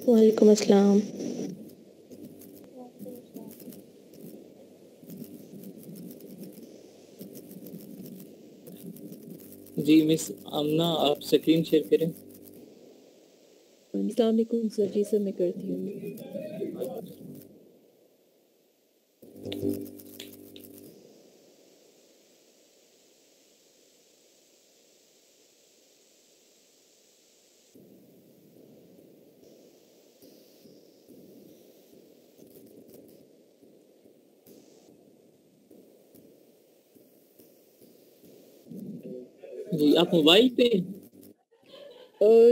वालेकुम अस्सलाम। जी मिस आमना, आप स्क्रीन शेयर करें। अस्सलाम वालेकुम सर। जी सर, मैं करती हूँ। जी आप मोबाइल पे?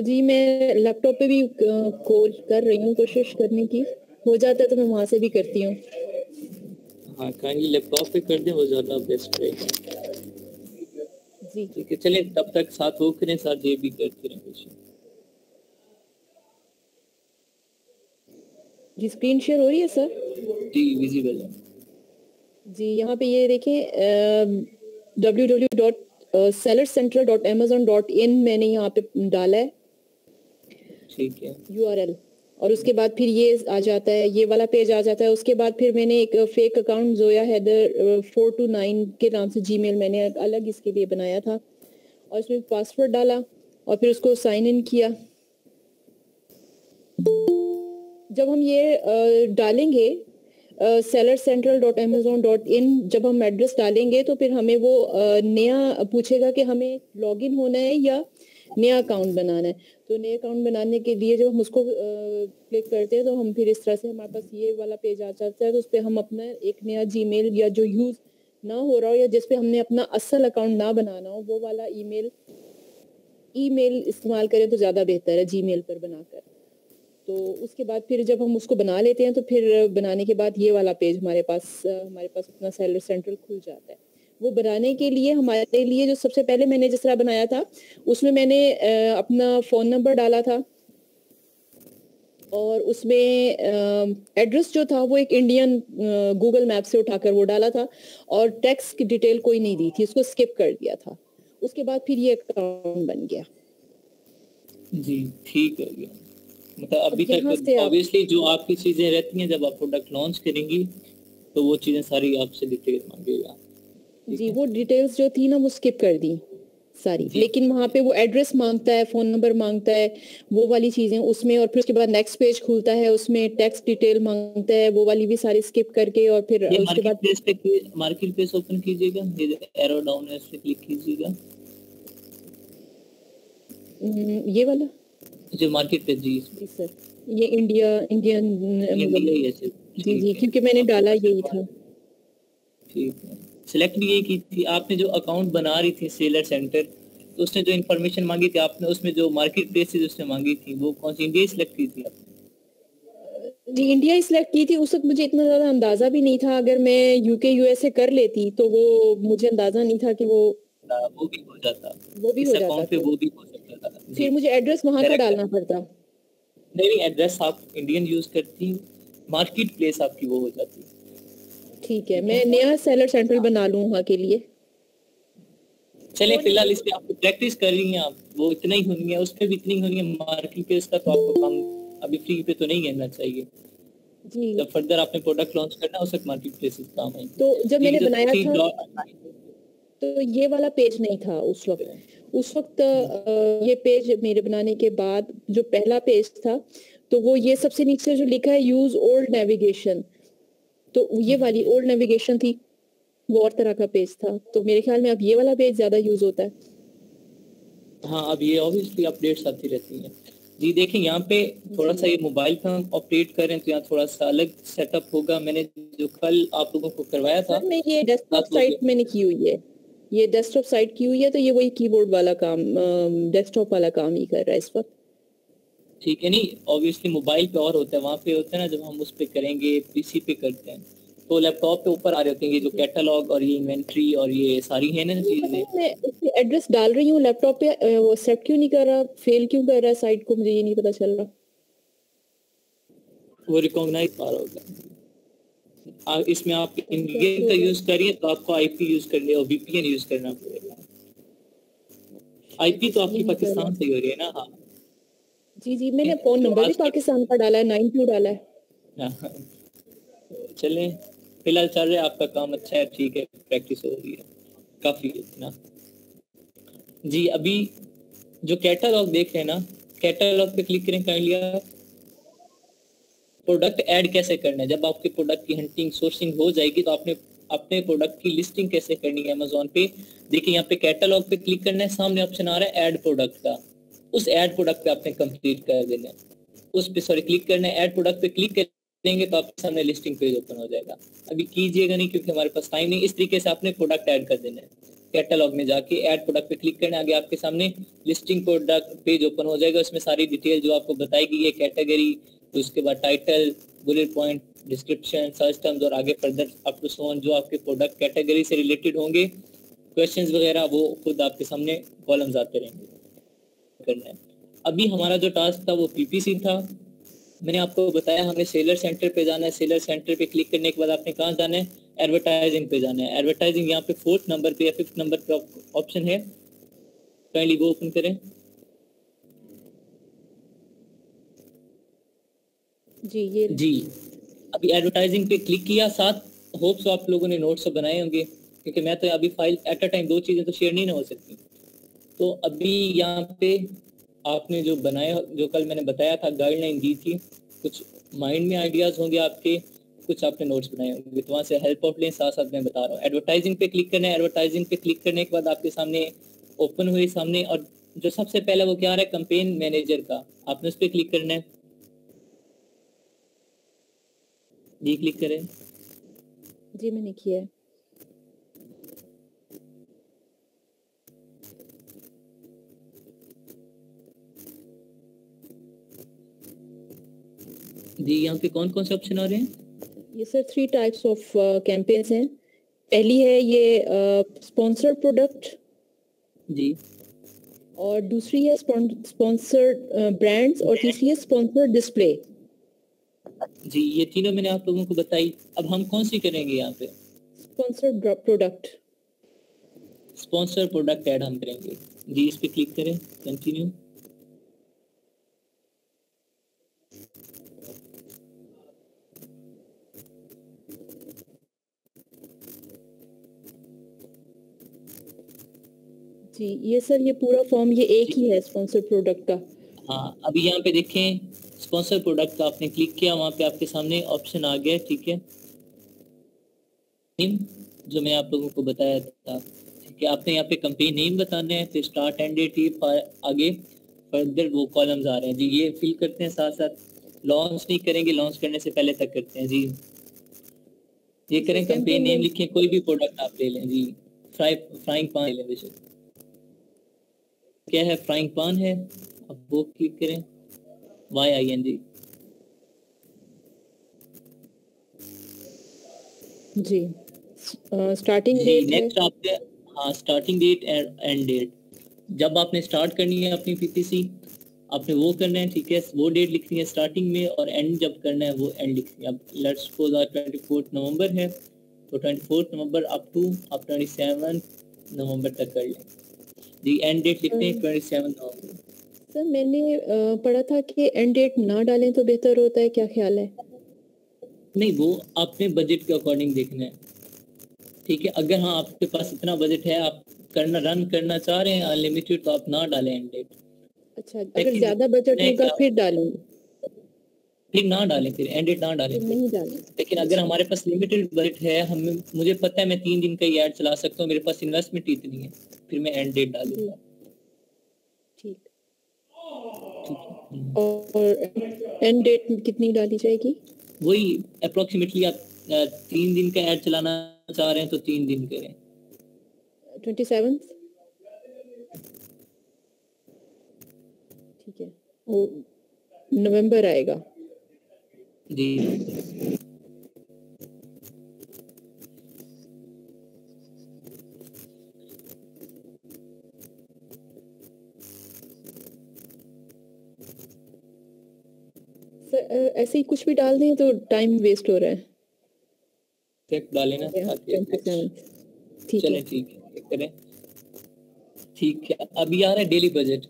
जी मैं लैपटॉप पे भी कॉल कर रही हूँ, कोशिश करने की। हो जाता है तो मैं वहाँ से भी करती हूँ। हाँ, काइंडली लैपटॉप पे कर दें, वो ज़्यादा बेस्ट रहेगा। जी ठीक है, चलिए तब तक साथ वो करें, साथ ये भी करते रहें कुछ। जी स्क्रीन शेयर हो रही है सर? जी विजिबल है। जी यहाँ पे ये देखें, www.sellercentral.amazon.in मैंने यहाँ पे डाला है ठीक है। URL, और उसके बाद फिर ये आ जाता है, ये वाला पेज आ जाता है। उसके बाद फिर मैंने एक फेक अकाउंट जोया हैदर 429 के नाम से जीमेल मैंने अलग इसके लिए बनाया था, और इसमें पासवर्ड डाला और फिर उसको साइन इन किया। जब हम ये डालेंगे sellercentral.amazon.in, जब हम एड्रेस डालेंगे तो फिर हमें वो नया पूछेगा कि हमें लॉगिन होना है या नया अकाउंट बनाना है। तो नया अकाउंट बनाने के लिए जब हम उसको क्लिक करते हैं तो हम फिर इस तरह से हमारे पास ये वाला पेज आ जाता है। तो उस पर हम अपना एक नया जीमेल या जो यूज ना हो रहा हो या जिस पे हमने अपना असल अकाउंट ना बनाना हो, वो वाला ईमेल इस्तेमाल करें तो ज्यादा बेहतर है, जीमेल पर बनाकर। तो उसके बाद फिर जब हम उसको बना लेते हैं तो फिर बनाने के बाद ये वाला पेज हमारे पास अपना सेलर सेंट्रल खुल जाता है। वो बनाने के लिए हमारे लिए जो सबसे पहले मैंने जिस तरह बनाया था, उसमें मैंने अपना फोन नंबर डाला था, और उसमें एड्रेस जो था वो एक इंडियन गूगल मैप से उठाकर वो डाला था, और टैक्स की डिटेल कोई नहीं दी थी, उसको स्किप कर दिया था। उसके बाद फिर ये अकाउंट बन गया। जी ठीक है गया। मतलब अभी यहाँ तक से आप ऑब्वियसली जो आपकी चीज़ें रहती हैं, जब आप प्रोडक्ट लॉन्च करेंगी तो वो चीज़ें सारी आपसे डिटेल मांगेगा। जी वो डिटेल्स जो थी ना वो स्किप कर दी सारी, लेकिन वहाँ पे वो एड्रेस मांगता है, फोन नंबर मांगता है, वो वाली चीजें उसमें, और फिर उसके बाद नेक्स्ट पेज खुलता है, उसमें टैक्स डिटेल मांगता है, वो वाली भी सारी स्किप करके, और फिर ये उसके बाद मार्केट प्लेस ओपन कीजिएगा, ये एरो डाउन है, इस पे क्लिक कीजिएगा। ये वाला जो मार्केट प्लेस, जी सर, ये इंडियन जी जी, क्योंकि मैंने डाला यही था। ठीक है, सिलेक्ट भी यही की थी आपने। जो अकाउंट बना रही थी सेलर सेंटर, तो उसने जो इन्फॉर्मेशन मांगी थी आपने, उसमें जो मार्केट प्लेस उसने मांगी थी वो कौन सी, इंडिया सिलेक्ट की थी आपने? जी इंडिया ही सिलेक्ट की थी। उस वक्त मुझे इतना ज्यादा अंदाजा भी नहीं था, अगर मैं यूके यूएसए कर लेती तो वो मुझे अंदाजा नहीं था कि वो भी हो जाता, वो भी इस हो जाता अकाउंट पे फिर वो भी हो सकता था। फिर मुझे एड्रेस वहां का डालना पड़ता। नहीं, एड्रेस आप इंडियन यूज करती, मार्केट प्लेस आपकी वो हो जाती। ठीक है, मैं नया सेलर सेंट्रल बना लूं वहाँ के लिए। चले फिलहाल इस पे आप प्रैक्टिस कर रही हैं, आप वो इतना ही होनी है, उसमें भी इतनी होनी है। मार्केट प्लेस का तो आपको काम अभी फ्री पे तो नहीं करना चाहिए। जी जब फर्दर आपने प्रोडक्ट लॉन्च करना है, उस वक्त मार्केट प्लेस काम है। तो जब मैंने बनाया था तो ये वाला पेज नहीं था उस वक्त ये पेज मेरे बनाने के बाद जो पहला पेज था, तो वो ये सबसे नीचे जो लिखा है यूज ओल्ड नेविगेशन, तो ये वाली ओल्ड नेविगेशन थी, वो और तरह का पेज था। तो मेरे ख्याल में अब ये वाला पेज ज्यादा यूज होता है। हाँ, अब ये ऑब्वियसली अपडेट्स आती रहती हैं। जी देखें, यहाँ पे थोड़ा सा ये मोबाइल पे हम ऑपरेट करें तो यहाँ थोड़ा सा अलग सेटअप होगा। मैंने जो कल आप लोगों को करवाया था, मैं ये डेस्कटॉप साइट मैंने की हुई है, ये डेस्कटॉप साइट की हुई है, तो ये वही कीबोर्ड वाला काम, डेस्कटॉप वाला काम ही कर रहा है इस वक्त। ठीक है, नहीं ऑब्वियसली मोबाइल पे और होता है, वहाँ पे होता है ना, जब हम उस पे करेंगे, पीसी पे करते हैं, तो लैपटॉप पे ऊपर आ रहे होते हैं ये जो कैटलॉग और ये इन्वेंट्री और ये सारी है ना चीजें। मैं इसमें एड्रेस डाल रही हूँ लैपटॉप पे, वो सेट क्यों नहीं कर रहा, फेल क्यों कर रहा है साइट को, मुझे ये नहीं पता चल रहा। वो रिकॉग्नाइज आ रहा होगा। इसमें आप इंडियन का यूज करिए तो आपको आईपी यूज करने और वीपीएन यूज करना पड़ेगा। आईपी तो आपकी पाकिस्तान से ही हो रही है ना? हाँ जी जी, मैंने फोन तो नंबर भी आज की पाकिस्तान का डाला है, 92 डाला है। हाँ, चलें, फिलहाल चल रहा है, आपका काम अच्छा है, ठीक है, प्रैक्टिस हो रही है, काफी है ना जी। अभी जो कैटलॉग देख रहे हैं ना, कैटलॉग पे क्लिक करें काइंडली आप। प्रोडक्ट ऐड कैसे करना है, जब आपके प्रोडक्ट की हंटिंग सोर्सिंग हो जाएगी तो आपने अपने प्रोडक्ट की लिस्टिंग कैसे करनी है अमेजोन पे। देखिए यहाँ पे कैटलॉग पे क्लिक करना है, सामने ऑप्शन आ रहा है ऐड प्रोडक्ट का, उस ऐड प्रोडक्ट पे आपने कंप्लीट कर देना है, उस पे सॉरी क्लिक करना है, ऐड प्रोडक्ट पे क्लिक करेंगे तो आपके सामने लिस्टिंग पेज ओपन हो जाएगा। अभी कीजिएगा नहीं क्योंकि हमारे पास टाइम नहीं। इस तरीके से आपने प्रोडक्ट ऐड कर देना है, कैटलॉग में जाके ऐड प्रोडक्ट पे क्लिक करना है, आगे आपके सामने लिस्टिंग प्रोडक्ट पेज ओपन हो जाएगा। उसमें सारी डिटेल जो आपको बताएगी, ये कैटेगरी, उसके बाद title, bullet point, description, search terms और आगे further up to so on जो आपके प्रोडक्ट कैटेगरी से रिलेटेड होंगे, क्वेश्चंस वगैरह, वो खुद आपके सामने कॉलम्स आते रहेंगे करना है। अभी हमारा जो टास्क था वो पीपीसी था। मैंने आपको बताया हमें सेलर सेंटर पे जाना है, सेलर सेंटर पे क्लिक करने के बाद आपने कहाँ जाना है, एडवर्टाइजिंग पे जाना है। एडवर्टाइजिंग यहाँ पे 4th नंबर पे या 5th नंबर पे ऑप्शन है, काइंडली वो ओपन करें जी ये जी। अभी एडवर्टाइजिंग पे क्लिक किया, साथ होप्स आप लोगों ने नोट्स बनाए होंगे क्योंकि मैं तो अभी फाइल एट अ टाइम 2 चीजें तो शेयर नहीं ना हो सकती। तो अभी यहाँ पे आपने जो बनाया, जो कल मैंने बताया था, गाइडलाइन दी थी, कुछ माइंड में आइडियाज होंगे आपके, कुछ आपने नोट्स बनाए होंगे, तो वहाँ से हेल्प आउट लें। साथ साथ मैं बता रहा हूँ, एडवर्टाइजिंग पे क्लिक करना है। एडवर्टाइजिंग पे क्लिक करने के बाद आपके सामने ओपन हुई सामने, और जो सबसे पहले वो क्या आ रहा है, कैंपेन मैनेजर का, आपने उस पर क्लिक करना है जी। क्लिक करें जी मैंने किया है। जी। यहाँ पे कौन कौन से ऑप्शन आ रहे हैं? ये सर 3 टाइप्स ऑफ कैंपेन्स हैं। पहली है ये स्पॉन्सर्ड प्रोडक्ट, जी और दूसरी है स्पॉन्सर्ड ब्रांड्स, और तीसरी है स्पॉन्सर्ड डिस्प्ले। जी, ये तीनों मैंने आप लोगों को बताई। अब हम कौन सी करेंगे यहाँ पे? Sponsored product. Sponsor product add हम करेंगे जी। इस पे क्लिक करें, कंटिन्यू। जी ये सर, ये पूरा फॉर्म ये एक ही है स्पॉन्सर्ड प्रोडक्ट का। हाँ, अभी यहाँ पे देखें, स्पॉन्सर प्रोडक्ट का आपने क्लिक किया, वहाँ पे आपके सामने ऑप्शन आ गया, ठीक है, नेम, जो मैं आप लोगों को बताया था, ठीक है। आपने यहाँ पे कंपनी नेम बताना है, फिर स्टार्ट एंड डेट, आगे फर्दर वो कॉलम्स आ रहे हैं जी, ये फिल करते हैं। साथ साथ लॉन्च नहीं करेंगे, लॉन्च करने से पहले तक करते हैं जी। ये करें, कंपेन नेम लिखें, कोई भी प्रोडक्ट आप ले लें जी। फ्राइंग पान ले लें बेशक, क्या है, फ्राइंग पान है। अब वो क्लिक करें, YING जी। स्टार्टिंग जी। डेट है। नेक्स्ट आपके, हाँ, स्टार्टिंग डेट एंड डेट, जब आपने स्टार्ट करनी है अपनी पीपीसी, आपने वो करना है, ठीक है, वो डेट लिखनी है स्टार्टिंग में, और एंड जब करना है वो एंड लिखनी है। अब लेट्स सपोज आज 24 नवंबर है, तो 24 नवंबर अप टू आप 27 नवंबर तक कर लें जी। एंड डेट लिखते हैं 27 नवंबर। सर मैंने पढ़ा था कि एंड डेट ना डालें तो बेहतर होता है, क्या ख्याल है? नहीं, वो आपने बजट के अकॉर्डिंग देखना है, ठीक है। अगर हाँ आपके पास इतना बजट है, आप रन करना चाह रहे हैं अनलिमिटेड, तो आप ना डालें एंड डेट। अच्छा, अगर ज्यादा बजट होगा फिर डालेंगे? फिर ना डालें, फिर एंड डेट ना डालें फिर फिर। नहीं डालें। लेकिन अगर हमारे पास लिमिटेड बजट है, हमें, मुझे पता है मैं 3 दिन का ही ऐड चला सकता हूँ, मेरे पास इन्वेस्टमेंट इतनी है, फिर मैं एंड डेट डालूंगा। ठीक। ठीक है। और एंड डेट कितनी डाली जाएगी? वही अप्रोक्सीमेटली आप 3 दिन का ऐड चलाना चाह रहे हैं तो 3 दिन करें। 27। ठीक है, वो नवंबर आएगा जी। सर ऐसे ही कुछ भी डाल दें तो टाइम वेस्ट हो रहा है। चेक डालें ना ताकि 27। ठीक चलें, है। ठीक है, करें, ठीक है। अभी आ रहा है डेली बजट।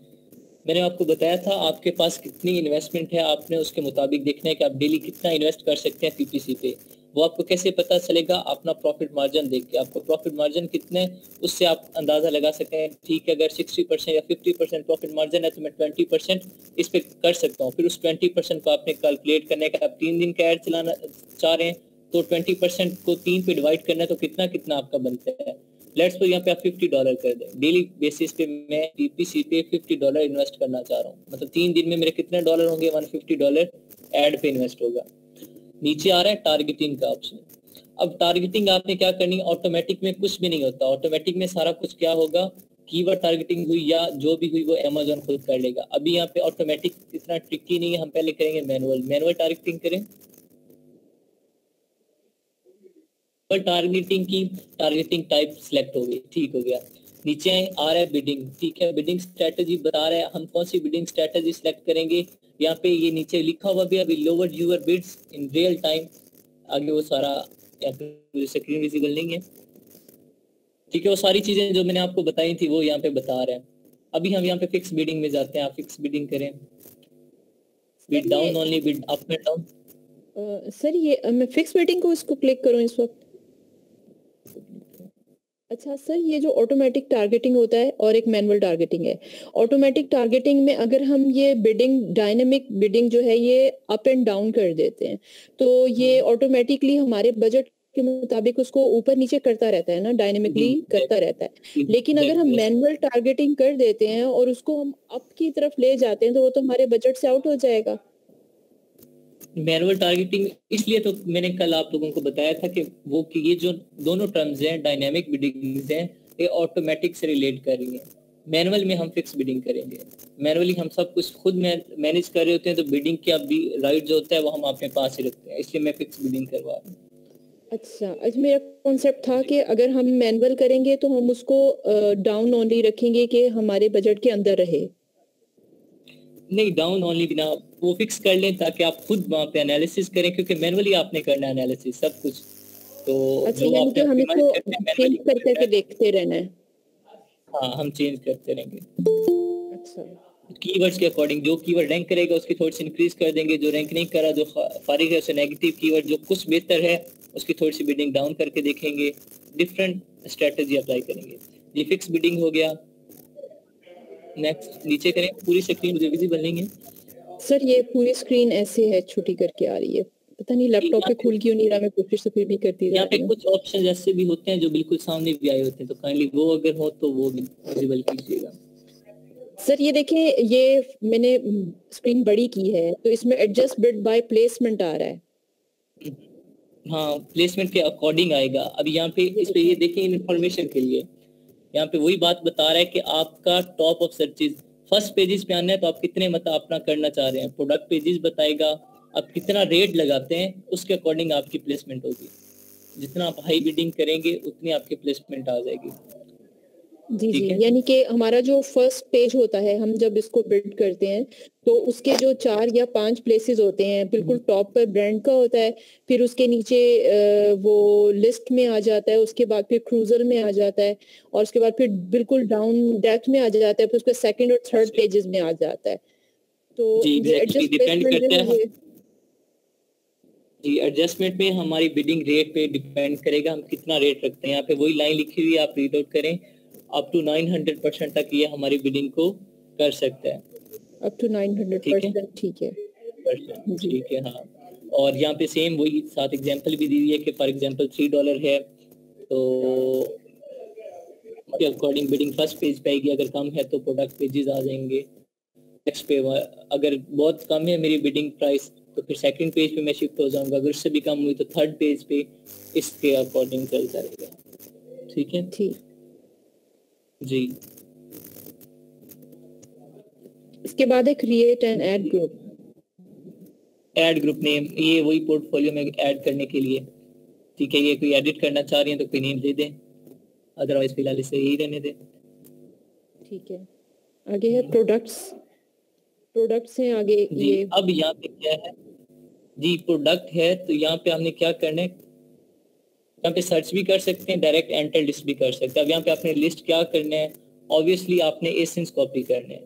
मैंने आपको बताया था आपके पास कितनी इन्वेस्टमेंट है, आपने उसके मुताबिक देखना है कि आप डेली कितना इन्वेस्ट कर सकते हैं पीपीसी पे। वो आपको कैसे पता चलेगा? अपना प्रॉफिट मार्जिन देख के। आपको प्रॉफिट मार्जिन कितने, उससे आप अंदाजा लगा सकते हैं, ठीक है अगर 60% या 50% प्रॉफिट मार्जिन है तो मैं 20% इस पे कर सकता हूँ। फिर उस 20% को आपने कैलकुलेट करने का, आप 3 दिन का ऐड चलाना चाह रहे हैं तो 20% को 3 पे डिवाइड करना है तो कितना कितना आपका बनता है। लेट्स सपोज यहाँ पे आप $50 कर दें, डेली बेसिस पे मैं पीपीसी पे $50 इन्वेस्ट करना चाह रहा हूँ, मतलब 3 दिन में मेरे कितने डॉलर होंगे? $150 एड पे इन्वेस्ट होगा। नीचे आ रहा है टारगेटिंग का ऑप्शन। अब टारगेटिंग आपने क्या करनी है? ऑटोमेटिक में कुछ भी नहीं होता, ऑटोमेटिक में सारा कुछ क्या होगा, कीवर्ड टारगेटिंग हुई या जो भी हुई वो अमेज़न खुद कर लेगा। अभी यहाँ पे ऑटोमेटिक इतना ट्रिकी नहीं है, हम पहले करेंगे मैनुअल टारगेटिंग करें। पर टारगेटिंग की टारगेटिंग टाइप सिलेक्ट हो गई, ठीक हो गया। नीचे आ रहा है बिडिंग, ठीक है, बिडिंग स्ट्रेटजी बता रहा है हम कौन सी बिडिंग स्ट्रेटजी सिलेक्ट करेंगे। यहाँ पे ये नीचे लिखा हुआ भी अभी lower your bids in real time, आगे वो सारा यहाँ पे स्क्रीन विजिबल नहीं है, ठीक है। वो सारी चीजें जो मैंने आपको बताई थी वो यहाँ पे बता रहे हैं। अभी हम यहाँ पे फिक्स बिडिंग में जाते हैं, आप फिक्स बिडिंग करें, bid down only, bid up and down. Sir ये मैं फिक्स बिडिंग को इसको क्लिक करूँ इस वक्त? अच्छा सर, ये जो ऑटोमेटिक टारगेटिंग होता है और एक मैनुअल टारगेटिंग है। ऑटोमेटिक टारगेटिंग में अगर हम ये बिडिंग, डायनेमिक बिडिंग जो है ये अप एंड डाउन कर देते हैं तो ये ऑटोमेटिकली हमारे बजट के मुताबिक उसको ऊपर नीचे करता रहता है ना, डायनेमिकली करता रहता है। लेकिन अगर हम मैनुअल टारगेटिंग कर देते हैं और उसको हम अप की तरफ ले जाते हैं तो वो तो हमारे बजट से आउट हो जाएगा। मैनुअल टारगेटिंग इसलिए तो मैंने कल आप लोगों को बताया था कि वो कि ये जो दोनों टर्म्स हैं डायनामिक बिडिंग्स हैं, ये ऑटोमेटिक से रिलेट कर रही हैं। मैनुअल में हम फिक्स बिडिंग करेंगे, मैनुअली हम सब कुछ खुद मैनेज कर रहे होते हैं तो बिडिंग का भी राइट जो होता है वो हम अपने पास ही रखते हैं, इसलिए मैं फिक्स बिडिंग करवा रहा हूँ। अच्छा, आज मेरा कॉन्सेप्ट था कि अगर हम मैनुअल करेंगे तो हम उसको डाउन ओनली रखेंगे कि हमारे बजट के अंदर रहे। नहीं, डाउन ओनली बिना, वो फिक्स कर लें ताकि आप खुद वहाँ पे एनालिसिस करें, क्योंकि मैनुअली आपने करना है एनालिसिस सब कुछ। तो अच्छा, जो यानी कि आपने हम ऑप्टिमाइज इसको करते हैं चेंज मैनुअली कर करके देखते रहना है। हाँ, हम चेंज करते रहेंगे। अच्छा, कीवर्ड्स के अकॉर्डिंग जो कीवर्ड रैंक करेगा उसकी थोड़ी सी इंक्रीज कर देंगे, जो रैंक नहीं करा, जो फारिग है उसे नेगेटिव कीवर्ड, जो कुछ बेहतर है उसकी थोड़ी सी बिडिंग डाउन करके देखेंगे, डिफरेंट स्ट्रेटजी अप्लाई करेंगे। ये फिक्स बिडिंग हो गया। नेक्स्ट नीचे करें, पूरी स्क्रीन विजिबल नहीं है सर ये पूरी स्क्रीन ऐसे है, छोटी करके आ रही है, पता नहीं लैपटॉप पे खुल क्यों नहीं रहा, मैं कोशिश तो फिर भी करती जा यहाँ पे रही हूँ। कुछ ऑप्शन ऐसे भी होते हैं जो बिल्कुल सामने भी आए होते हैं, तो काइंडली वो अगर हो तो वो भी विजिबल कीजिएगा। सर ये देखिए, ये मैंने स्क्रीन बड़ी की है तो इसमें एडजस्ट बिड बाय प्लेसमेंट आ रहा है। हाँ, प्लेसमेंट के अकॉर्डिंग आएगा। अभी यहाँ पे इस पे ये देखिए इन्फॉर्मेशन के लिए यहाँ पे वही बात बता रहा है कि आपका top of searches first pages पे आना है तो आप कितने मतलब अपना करना चाह रहे हैं, प्रोडक्ट पेजेस बताएगा, आप कितना रेट लगाते हैं उसके अकॉर्डिंग आपकी प्लेसमेंट होगी। जितना आप हाई बिडिंग करेंगे उतनी आपकी प्लेसमेंट आ जाएगी। जी जी, यानी कि हमारा जो फर्स्ट पेज होता है, हम जब इसको बिल्ड करते हैं तो उसके जो 4 या 5 प्लेसेस होते हैं बिल्कुल टॉप पर ब्रांड का होता है, फिर उसके नीचे वो लिस्ट में आ जाता है, उसके बाद फिर क्रूजर में आ जाता है, और उसके बाद फिर बिल्कुल डाउन डेप्थ में आ जाता है, फिर उसके सेकंड और थर्ड पेजेस में आ जाता है। तो जी ये एग्जैक्टली एडजस्ट डिपेंड प्लेसमेंट करता जो है। है जी एडजस्टमेंट में हमारी बिडिंग रेट पे डिपेंड करेगा, हम कितना रेट रखते हैं। यहाँ पे वही लाइन लिखी हुई है, आप रीड आउट करें, अप टू 900% तक ये हमारी बिडिंग को कर सकता है। अप टू 900%, ठीक है जी। ठीक है हाँ। और यहाँ पे सेम वही साथ एग्जांपल भी दी हुई है कि फॉर एग्जांपल $3 है तो उसके अकॉर्डिंग बिडिंग फर्स्ट पेज पे आएगी, अगर कम है तो प्रोडक्ट पेजेस आ जाएंगे। नेक्स्ट पे अगर बहुत कम है मेरी बिडिंग प्राइस तो फिर सेकंड पेज पे मैं शिफ्ट हो जाऊंगा, अगर उससे भी कम हुई तो थर्ड पेज पे, इसके अकॉर्डिंग चलता रहेगा। ठीक है ठीक, जी। इसके बाद है create an add group. Add group name, ये वही पोर्टफोलियो में ऐड करने के लिए, ठीक है। ये कोई एडिट करना चाह रही है तो कोई नेम दे दें, अदरवाइज फिलहाल इसे यही रहने दें। ठीक है, आगे है प्रोडक्ट्स हैं आगे जी ये। अब यहाँ पे क्या है जी, प्रोडक्ट है तो यहाँ पे हमने क्या करना है, यहाँ पे सर्च भी कर सकते हैं, डायरेक्ट एंटर लिस्ट भी कर सकते हैं। अब यहाँ पे आपने लिस्ट क्या करना है, ऑब्वियसली आपने एसेंस कॉपी करना है,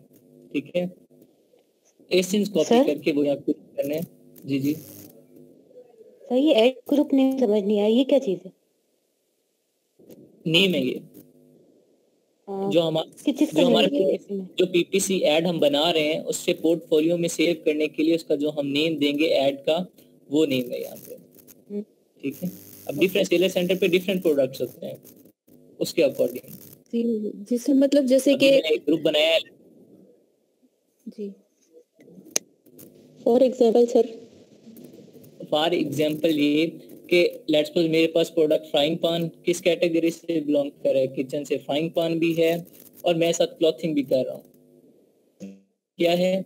ठीक है, एसेंस कॉपी करके वो यहाँ पे करना है। जी जी सर, ये ऐड ग्रुप नहीं समझ नहीं आया, ये क्या चीज है? नेम है ये, जो किसका जो नेम हमारा है इसमें? जो पीपीसी ऐड हम बना रहे हैं उससे पोर्टफोलियो में सेव करने के लिए उसका जो हम नेम देंगे ऐड का, वो नेम है यहाँ पे। ठीक है, अब डिफरेंट सेलर सेंटर पे डिफरेंट प्रोडक्ट्स होते हैं, उसके अकॉर्डिंग जिससे मतलब जैसे कि एक ग्रुप बनाया है। जी, for example sir, for example ये कि लेट्स सपोज मेरे पास प्रोडक्ट फ्राइंग पान किस कैटेगरी से बिलोंग कर रहा है, किचन से फ्राइंग पान भी है और मैं साथ क्लॉथिंग भी कर रहा हूँ, क्या है,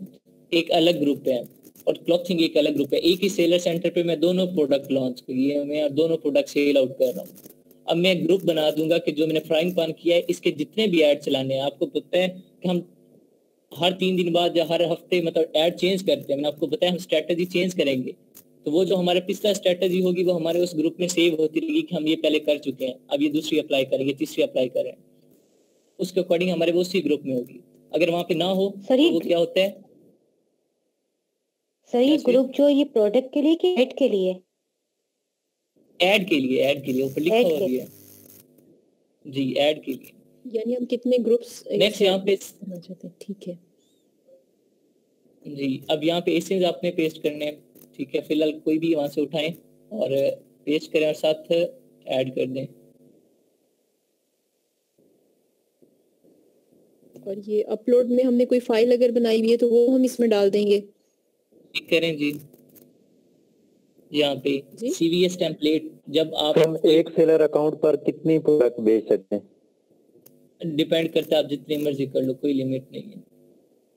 एक अलग ग्रुप है और क्लॉथिंग एक अलग ग्रुप है। एक ही सेलर सेंटर पे मैं दोनों प्रोडक्ट लॉन्च किए, मैं दोनों प्रोडक्ट सेल आउट कर रहा हूँ। अब मैं ग्रुप बना दूंगा कि जो मैंने फ्राइंग पान किया है इसके जितने भी ऐड चलाने हैं, आपको पता है कि हम हर 3 दिन बाद या हर हफ्ते मतलब ऐड चेंज करते हैं, मैंने आपको बताया हम स्ट्रेटजी चेंज करेंगे, तो वो जो हमारे पिछला स्ट्रेटजी होगी वो हमारे उस ग्रुप में सेव होती रहेगी कि हम ये पहले कर चुके हैं, अब ये दूसरी अप्लाई करेंगे, तीसरी अप्लाई करें, उसके अकॉर्डिंग हमारे वो उसी ग्रुप में होगी। अगर वहां पे ना हो तो वो क्या होता है सर, ये ग्रुप जो ये प्रोडक्ट के लिए कि ऐड के लिए? ऐड के लिए, ऐड के लिए ऊपर लिखा हुआ भी है जी, ऐड के लिए। यानी हम कितने ग्रुप्स नेक्स्ट यहाँ पे करना चाहते हैं, ठीक है जी। अब यहाँ पे एसेंस आपने पेस्ट करने हैं, ठीक है, फिलहाल कोई भी वहां से उठाएं और पेस्ट करें और साथ ऐड कर दें। और ये अपलोड में हमने कोई फाइल अगर बनाई हुई है तो वो हम इसमें डाल देंगे, ठीक करें जी। यहाँ पे CVS टेम्पलेट, जब आप हम एक सेलर अकाउंट पर कितनी प्रोडक्ट बेच सकते हैं? डिपेंड करता है, आप जितनी मर्जी कर लो, कोई लिमिट नहीं है,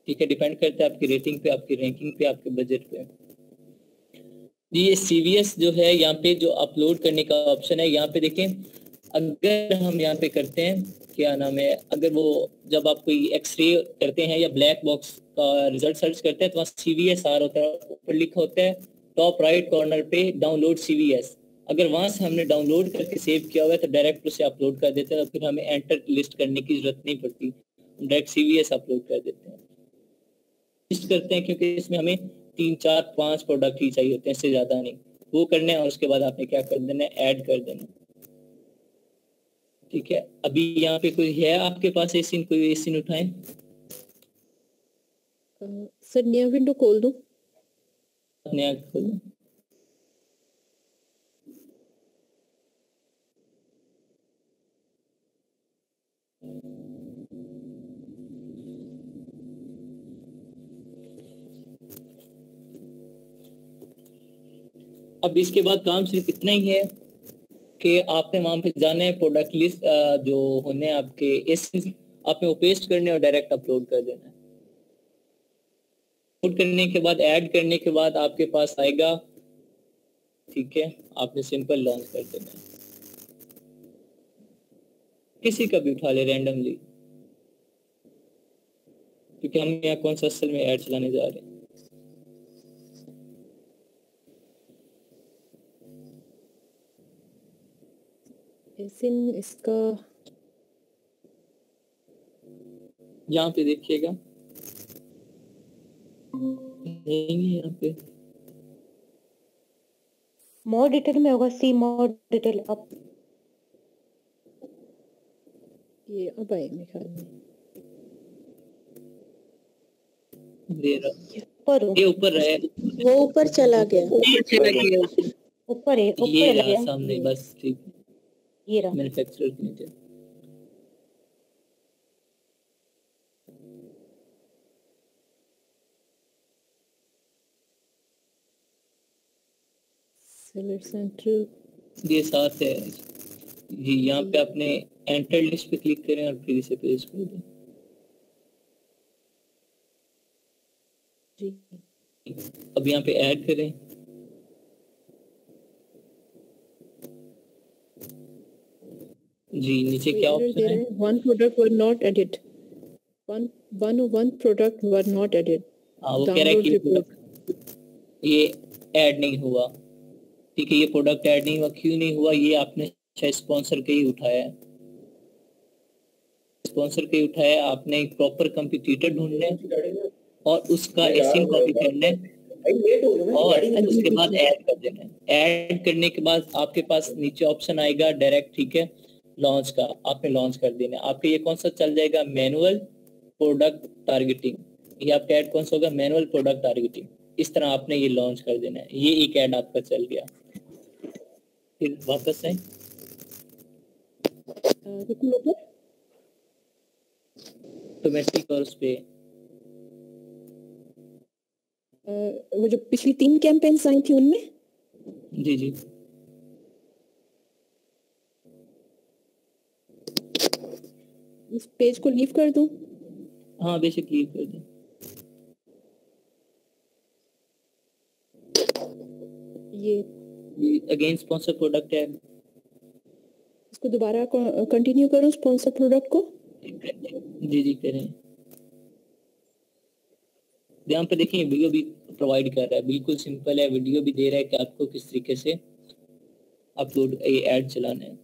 ठीक है, डिपेंड करता है आपकी रेटिंग पे, आपकी रैंकिंग पे, आपके बजट पे। ये CVS जो है यहाँ पे जो अपलोड करने का ऑप्शन है, यहाँ पे देखें, अगर हम यहाँ पे करते हैं क्या नाम है, अगर वो जब आप कोई एक्सरे करते हैं या ब्लैक बॉक्स का रिजल्ट सर्च करते हैं तो वहाँ CVS आ होता है, ऊपर लिखा होता है टॉप राइट कॉर्नर पे डाउनलोड CVS। अगर वहां से हमने डाउनलोड करके सेव किया हुआ है तो डायरेक्ट उसे अपलोड कर देते हैं, तो फिर हमें एंटर लिस्ट करने की जरूरत नहीं पड़ती, डायरेक्ट CVS अपलोड कर देते हैं। लिस्ट करते हैं क्योंकि इसमें हमें 3 4 5 प्रोडक्ट ही चाहिए होते हैं, इससे ज्यादा नहीं। वो करने हैं और उसके बाद आपने क्या कर देना है, ऐड कर देना। ठीक है, अभी यहाँ पे कोई है आपके पास एसिन, कोई एसिन उठाएं। सर नया विंडो खोल दूं? नया खोलो। अब इसके बाद काम सिर्फ इतना ही है कि आपने वहां पे जाना है, प्रोडक्ट लिस्ट जो होने आपके एसिन आपने वो पेस्ट करने और डायरेक्ट अपलोड कर देना है। अपलोड करने के बाद, ऐड करने के बाद आपके पास आएगा, ठीक है, आपने सिंपल लॉन्च कर देना है, किसी का भी उठा ले रैंडमली, क्योंकि हम यहाँ कौन सा असल में ऐड चलाने जा रहे हैं। एसिन इसका यहाँ पे देखिएगा, नहीं है यहाँ पे, मोर डिटेल में होगा, सी मोर डिटेल अप, ये अब आए मेरे ख्याल में, ये ऊपर रहे, वो ऊपर चला गया, ऊपर है, ये ऊपर रहा सामने, बस ठीक, ये रहा मैन्युफैक्चरर के नीचे। सेलर सेंटर ये साथ है जी। यहाँ पे आपने एंटर लिस्ट पे क्लिक करें और फिर इसे पेस्ट कर दें जी। अब यहाँ पे ऐड करें, जी नीचे क्या ऑप्शन है, one product were not added, one product were not added. हाँ वो कह रहा है कि ये ऐड नहीं हुआ, ठीक है, ये प्रोडक्ट ऐड नहीं हुआ, क्यों नहीं हुआ, ये आपने शायद स्पॉन्सर के ही उठाया है, स्पॉन्सर पे उठाया, आपने एक प्रॉपर कंपटीटर ढूंढना है और उसका एसिन कॉपी करना है और उसके बाद ऐड कर देना है। ऐड करने के बाद आपके पास नीचे ऑप्शन आएगा डायरेक्ट, ठीक है, लॉन्च का, आपने लॉन्च कर देना है। आपके ये कौन सा चल जाएगा, मैनुअल प्रोडक्ट टारगेटिंग, ये आपका ऐड कौन सा होगा, मैनुअल प्रोडक्ट टारगेटिंग। इस तरह आपने ये लॉन्च कर देना है। ये एक ऐड आपका चल गया। फिर वापस आए, ऑटोमेटिक और उस पे वो जो पिछली 3 कैंपेन्स आई थी उनमें, जी जी इस पेज को लीव कर दूं? हाँ बेसिक लीव कर दें। ये अगेन स्पॉन्सर प्रोडक्ट है, इसको दोबारा कंटिन्यू करूं स्पॉन्सर प्रोडक्ट को? जी जी करें। यहाँ पे देखिए वीडियो भी प्रोवाइड कर रहा है, बिल्कुल सिंपल है, वीडियो भी दे रहा है कि आपको किस तरीके से अपलोड ये ऐड चलाना है।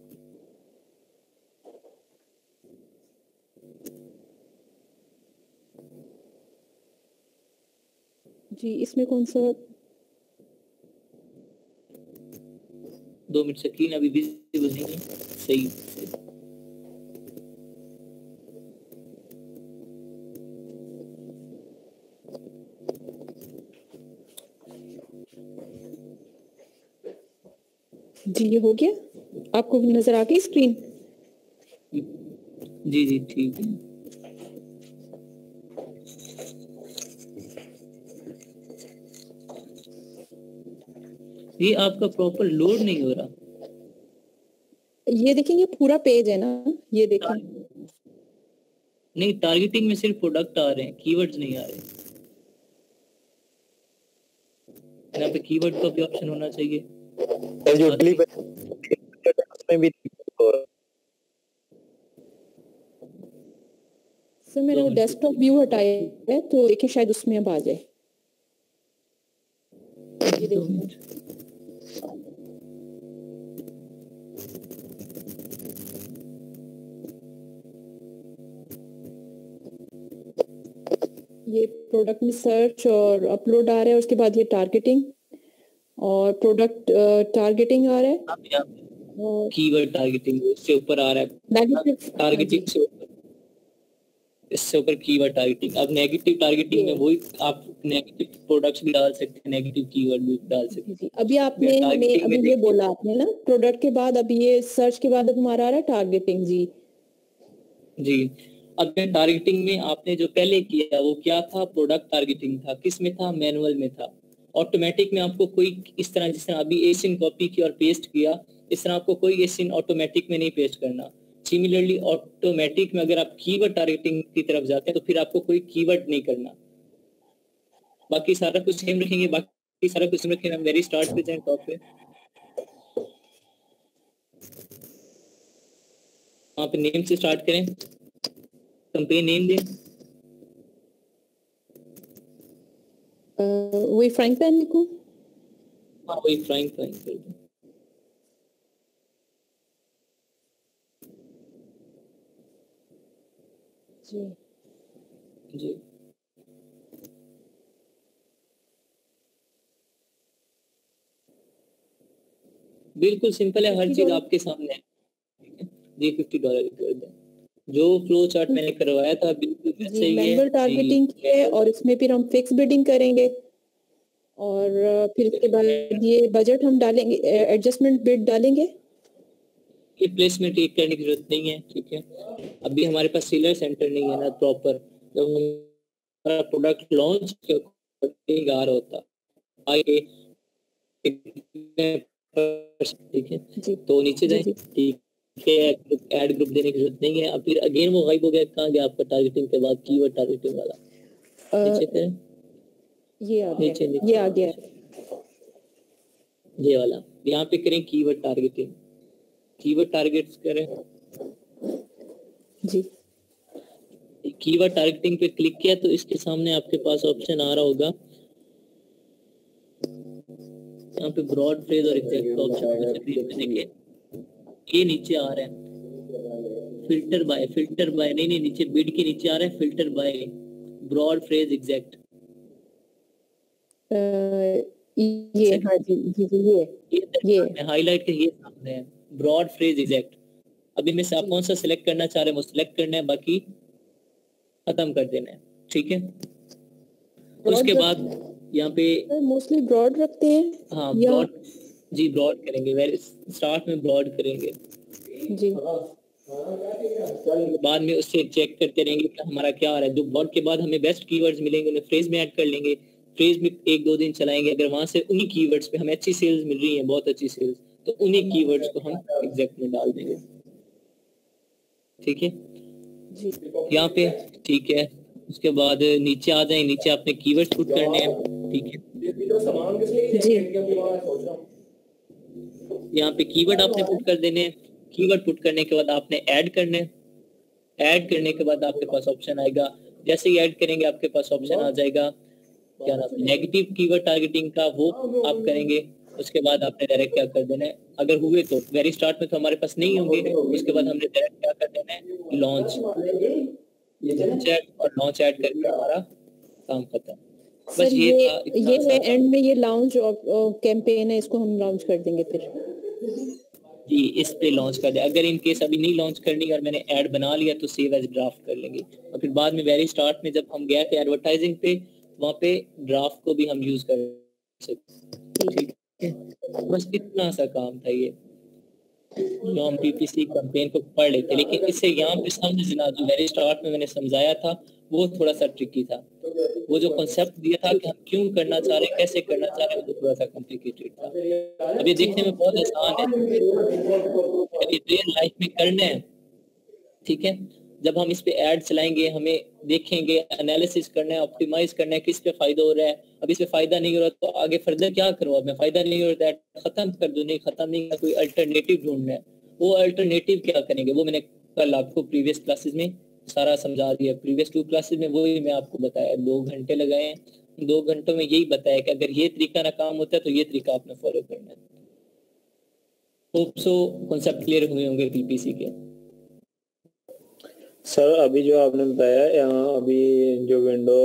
जी इसमें कौन सा? 2 मिनट स्क्रीन अभी विजिबल नहीं है सही से। जी ये हो गया, आपको नजर आ गई स्क्रीन? जी जी ठीक है। ये आपका प्रॉपर लोड नहीं हो रहा। ये देखें, ये पूरा पेज है ना, ये देखें। नहीं, टारगेटिंग में सिर्फ प्रोडक्ट आ रहे हैं, कीवर्ड्स नहीं आ रहे। यहाँ पे कीवर्ड का भी ऑप्शन होना चाहिए। जो उसमें भी सर मैंने वो डेस्कटॉप व्यू हटाया है, तो देखिए शायद उसमें अब आ जाए। ये देखिए, ये प्रोडक्ट में सर्च और अपलोड आ रहा है, उसके बाद ये टारगेटिंग और प्रोडक्ट टारगेटिंग आ रहा है और कीवर्ड टारगेटिंग इससे ऊपर आ रहा है, नेगेटिव टारगेटिंग से ऊपर, इससे ऊपर कीवर्ड टारगेटिंग। अब नेगेटिव टारगेटिंग में वही आप नेगेटिव प्रोडक्ट्स भी डाल सकते हैं, नेगेटिव कीवर्ड भी डाल सकते हैं। अभी आपने हमें अभी ये बोला आपने ना, प्रोडक्ट के बाद अभी ये सर्च के बाद अब हमारा आ रहा है टारगेटिंग। जी जी, अब टारगेटिंग में आपने जो पहले किया वो क्या था, प्रोडक्ट टारगेटिंग था, किस में था, मैनुअल में था। ऑटोमेटिक में आपको कोई इस तरह, जिस तरह अभी एसिन कॉपी की और पेस्ट किया, इस तरह आपको कोई एसिन ऑटोमेटिक में नहीं पेस्ट करना। सिमिलरली ऑटोमेटिक में अगर आप कीवर्ड टारगेटिंग की तरफ जाते हैं तो फिर आपको कोई कीवर्ड नहीं करना, बाकी सारा कुछ सेम रखेंगे। बाकी सारा कुछ सेम रखेंगे। हम वेरी स्टार्ट पे जाएं, टॉप पे वहाँ पे नेम से स्टार्ट करें, कंपेन नेम दें, वही फ्राइंग पैन लिखूं? हाँ वही फ्राइंग पैन कर दें। जी जी बिल्कुल सिंपल है, हर चीज आपके सामने है। जी $50 कर दें। जो फ्लो चार्ट मैंने करवाया था बिल्कुल वैसे ही है। मैनुअल टारगेटिंग है और इसमें फिर हम फिक्स बिडिंग करेंगे और फिर इसके बाद ये बजट हम डालेंगे, एडजस्टमेंट बिड डालेंगे। ये प्लेसमेंट एक करने की जरूरत नहीं है, ठीक है। अभी हमारे पास सेलर सेंटर नहीं है ना प्रॉपर, जब हमारा प्रोडक्ट लॉन्च आ रहा होता आगे, ठीक है जी तो नीचे जाए, ठीक है, ऐड ग्रुप देने की जरूरत नहीं है। अब फिर अगेन वो गायब हो गया, कहाँ गया आपका टारगेटिंग के बाद कीवर्ड टारगेटिंग वाला, नीचे करें, ये आ गया, नीचे ये आ गया, ये वाला, यहाँ पे करें कीवर्ड टारगेटिंग, कीवर्ड टारगेट्स करें जी। कीवर्ड टारगेटिंग पे क्लिक किया तो इसके सामने आपके पास ऑप्शन आ रहा होगा, यहाँ पे ब्रॉड फ्रेज और एग्जैक्ट ऑप्शन देखिए, ये नीचे आ रहा है। फिल्टर बाय नहीं, नीचे बिड के नीचे आ रहा है filter by broad phrase exact. ये हाँ जी जी जी ये हाईलाइट के ये सामने है ब्रॉड फ्रेज एग्जैक्ट। अभी में से आप कौन सा सिलेक्ट करना चाह रहे हैं वो सिलेक्ट करना है, बाकी खत्म कर देना है, ठीक है। उसके बाद यहाँ पे मोस्टली ब्रॉड रखते हैं। हाँ ब्रॉड जी, ब्रॉड करेंगे, वेरी स्टार्ट में ब्रॉड करेंगे जी। बाद में उससे चेक करते रहेंगे कि हमारा क्या आ रहा है। जो ब्रॉड के बाद हमें बेस्ट कीवर्ड्स मिलेंगे उन्हें फ्रेज में ऐड कर लेंगे, फ्रेज में 1-2 दिन चलाएंगे, अगर वहां से उन्हीं कीवर्ड्स पे हमें अच्छी सेल्स मिल रही है, बहुत अच्छी सेल्स, तो उन्हीं कीवर्ड्स को हम एग्जैक्ट में डाल देंगे, ठीक है यहाँ पे, ठीक है। उसके बाद नीचे आ जाए, नीचे आपने कीवर्ड्स पुट करने हैं, ठीक है जी। यहाँ पे कीवर्ड आपने पुट कर देने हैं। कीवर्ड पुट करने के बाद आपने ऐड करने, ऐड करने के बाद आपके पास ऑप्शन आएगा, जैसे ही ऐड करेंगे आपके पास ऑप्शन आ जाएगा क्या नाम है नेगेटिव कीवर्ड टारगेटिंग का, वो आप करेंगे। उसके बाद आपने डायरेक्ट क्या कर देना है, अगर हुए तो वेरी स्टार्ट में तो हमारे पास नहीं होंगे, उसके बाद हमने डायरेक्ट क्या कर देना है लॉन्च और लॉन्च ऐड करके हमारा काम खत्म। बस ये है एंड में ये लॉन्च कैंपेन है, इसको हम लॉन्च कर देंगे फिर जी, इस पे लॉन्च कर दे। अगर इन केस अभी नहीं लॉन्च करनी और मैंने ऐड बना लिया तो सेव एज ड्राफ्ट कर लेंगे, और फिर बाद में वेरी स्टार्ट में जब हम गए थे एडवर्टाइजिंग पे, वहाँ पे ड्राफ्ट को भी हम यूज कर सकते, ठीक है। बस इतना सा काम था ये, जो हम पीपीसी कैंपेन को पढ़ लेते, लेकिन इससे यहाँ पे समझना जो वेरी स्टार्ट में मैंने समझाया था वो थोड़ा सा ट्रिकी था। वो जो कॉन्सेप्ट दिया था कि हम क्यों करना चाह रहे हैं, कैसे करना चाह रहे हैं, वो थोड़ा सा कॉम्प्लिकेटेड था। अब ये देखने में बहुत आसान है, रियल लाइफ में करना है, ठीक है। जब हम इस पे ऐड चलाएंगे, हमें देखेंगे, एनालिसिस करना है, ऑप्टिमाइज करना है, किस पे फायदा हो रहा है। अब इस पे फायदा नहीं हो रहा तो आगे फर्दर क्या करूँ, अब मैं फायदा नहीं हो रहा है खत्म कर दूं, नहीं खत्म नहीं, कोई अल्टरनेटिव ढूंढना है। वो अल्टरनेटिव क्या करेंगे वो मैंने कल आपको प्रीवियस क्लासेस में सारा समझा दिया। प्रीवियस 2 क्लासेस में वही मैं आपको बताया, 2 घंटे लगाए हैं, 2 घंटों में यही बताया कि अगर ये तरीका ना काम होता है तो ये तरीका आपने फॉलो करना है। होप सो कॉन्सेप्ट क्लियर हुए होंगे पीपीसी के। सर अभी जो आपने बताया, अभी जो विंडो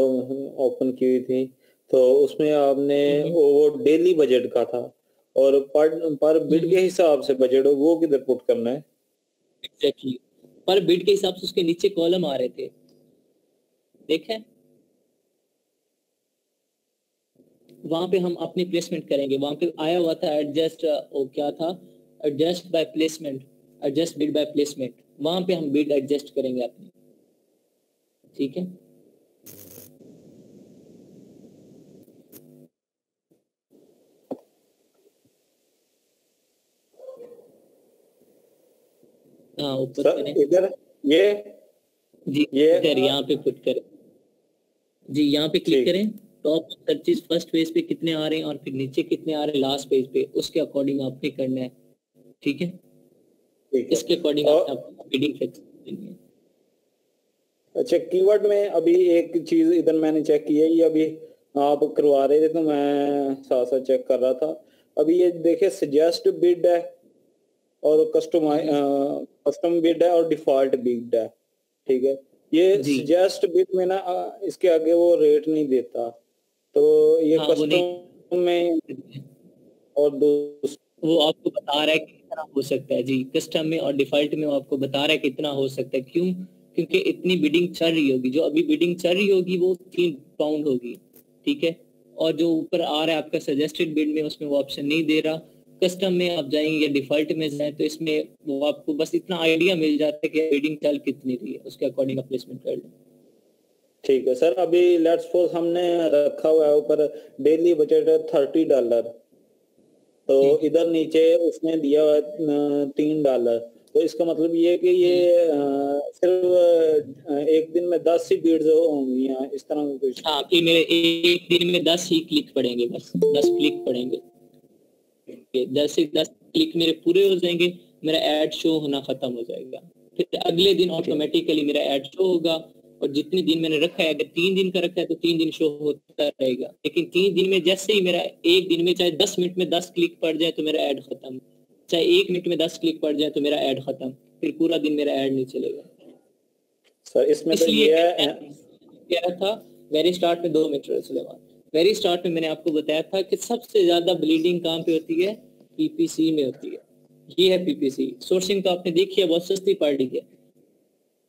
ओपन की हुई थी तो उसमें आपने वो डेली बजट का था, और पर बिड के हिसाब से बजट वो किधर पुट करना है? एग्जैक्टली, पर बिड के हिसाब से उसके नीचे कॉलम आ रहे थे, देखें वहां पे हम अपनी प्लेसमेंट करेंगे। वहां पे आया हुआ था एडजस्ट, क्या था, adjust by placement, adjust bid by placement, वहां पे हम बिड एडजस्ट करेंगे अपनी, ठीक है। हाँ ऊपर करें इधर ये जी, इधर यहाँ पे पुट करें जी, यहाँ पे क्लिक करें, टॉप सर्चेस फर्स्ट पेज पे कितने आ रहे हैं और फिर नीचे कितने आ रहे हैं लास्ट पेज पे, उसके अकॉर्डिंग आपने करना है, ठीक है। इसके अकॉर्डिंग आपको बिडिंग फिक्स करनी है। अच्छा, कीवर्ड में अभी एक चीज इधर मैंने चेक की है, ये अभी आप करवा रहे थे तो मैं साथ साथ चेक कर रहा था। अभी ये देखिए सजेस्ट बिड है और कस्टम बिड है और डिफॉल्ट बिड है, ठीक है। ये सजेस्ट बिड में ना इसके आगे वो रेट नहीं देता, तो ये कस्टम में और वो आपको बता रहा है कि कितना हो सकता है जी, कस्टम में और डिफॉल्ट में वो आपको बता रहा है कितना हो सकता है। क्यों? क्योंकि इतनी बिडिंग चल रही होगी, जो अभी बिडिंग चल रही होगी वो 3 पाउंड होगी, ठीक है। और जो ऊपर आ रहा है आपका सजेस्टेड बिड में, उसमें वो ऑप्शन नहीं दे रहा। कस्टम में आप जाएंगे या डिफॉल्ट में जाएं तो इसमें वो आपको बस इतना आइडिया मिल जाता है कि बिडिंग चल कितनी रही है, उसके अकॉर्डिंग आप प्लेसमेंट कर लें। ठीक है सर। अभी लेट्स सपोज हमने रखा हुआ है ऊपर डेली बजट $30, तो इधर नीचे उसने दिया हुआ $3, तो इसका मतलब ये है कि ये सिर्फ एक दिन में 10 ही बीड्स होंगी, इस तरह का कुछ? हाँ, कि मेरे एक दिन में 10 ही क्लिक पड़ेंगे, बस 10 क्लिक पड़ेंगे, 10 से 10 क्लिक मेरे पूरे हो जाएंगे, मेरा ऐड शो होना खत्म हो जाएगा। फिर अगले दिन ऑटोमेटिकली मेरा ऐड शो होगा, और जितने दिन मैंने रखा है, अगर 3 दिन का रखा है तो 3 दिन शो होता रहेगा। लेकिन 3 दिन में जैसे ही मेरा एक दिन में चाहे 10 मिनट में 10 क्लिक पड़ जाए तो मेरा ऐड खत्म, चाहे 1 मिनट में 10 क्लिक पड़ जाए तो मेरा ऐड खत्म। फिर पूरा दिन मेरा ऐड नहीं चलेगा। सर इसमें तो इसलिए ये है कह रहा था वेरी स्टार्ट में 2 मिनट सुलेमान, वेरी स्टार्ट में मैंने आपको बताया था कि सबसे ज्यादा ब्लीडिंग कहाँ पे होती है, पीपीसी में होती है। ये है पीपीसी। सोर्सिंग तो आपने देखी है, बहुत सस्ती पड़ रही है,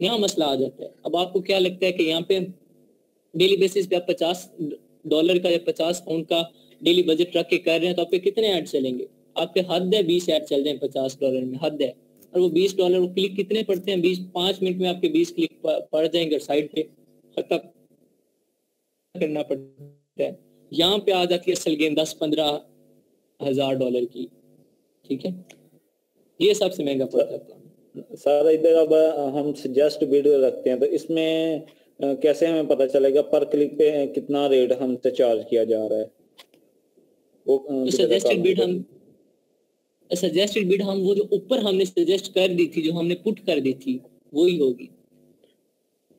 यहाँ मसला आ जाता है। अब आपको क्या लगता है कि यहाँ पे डेली बेसिस पे आप $50 का या 50 पाउंड का डेली बजट रख के कर रहे हैं तो आपके कितने ऐड चलेंगे? आपके हद है 20 ऐड चल जाए $50 में, हद है। और वो $20 वो क्लिक कितने पड़ते हैं? 5 मिनट में आपके 20 क्लिक पड़ जाएंगे और साइड पे खत्म करना पड़ता है। यहाँ पे आ जाती है असल गेम $10-15 हज़ार की, ठीक है। ये सबसे महंगा पड़ जाता है। सर इधर अब हम सजेस्ट बिड रखते हैं तो इसमें कैसे हमें पता चलेगा पर क्लिक पे कितना रेट हमसे चार्ज किया जा रहा है? वो तो सजेस्टेड बिड हम वो जो ऊपर हमने सजेस्ट कर दी थी, जो हमने पुट कर दी थी, वही होगी।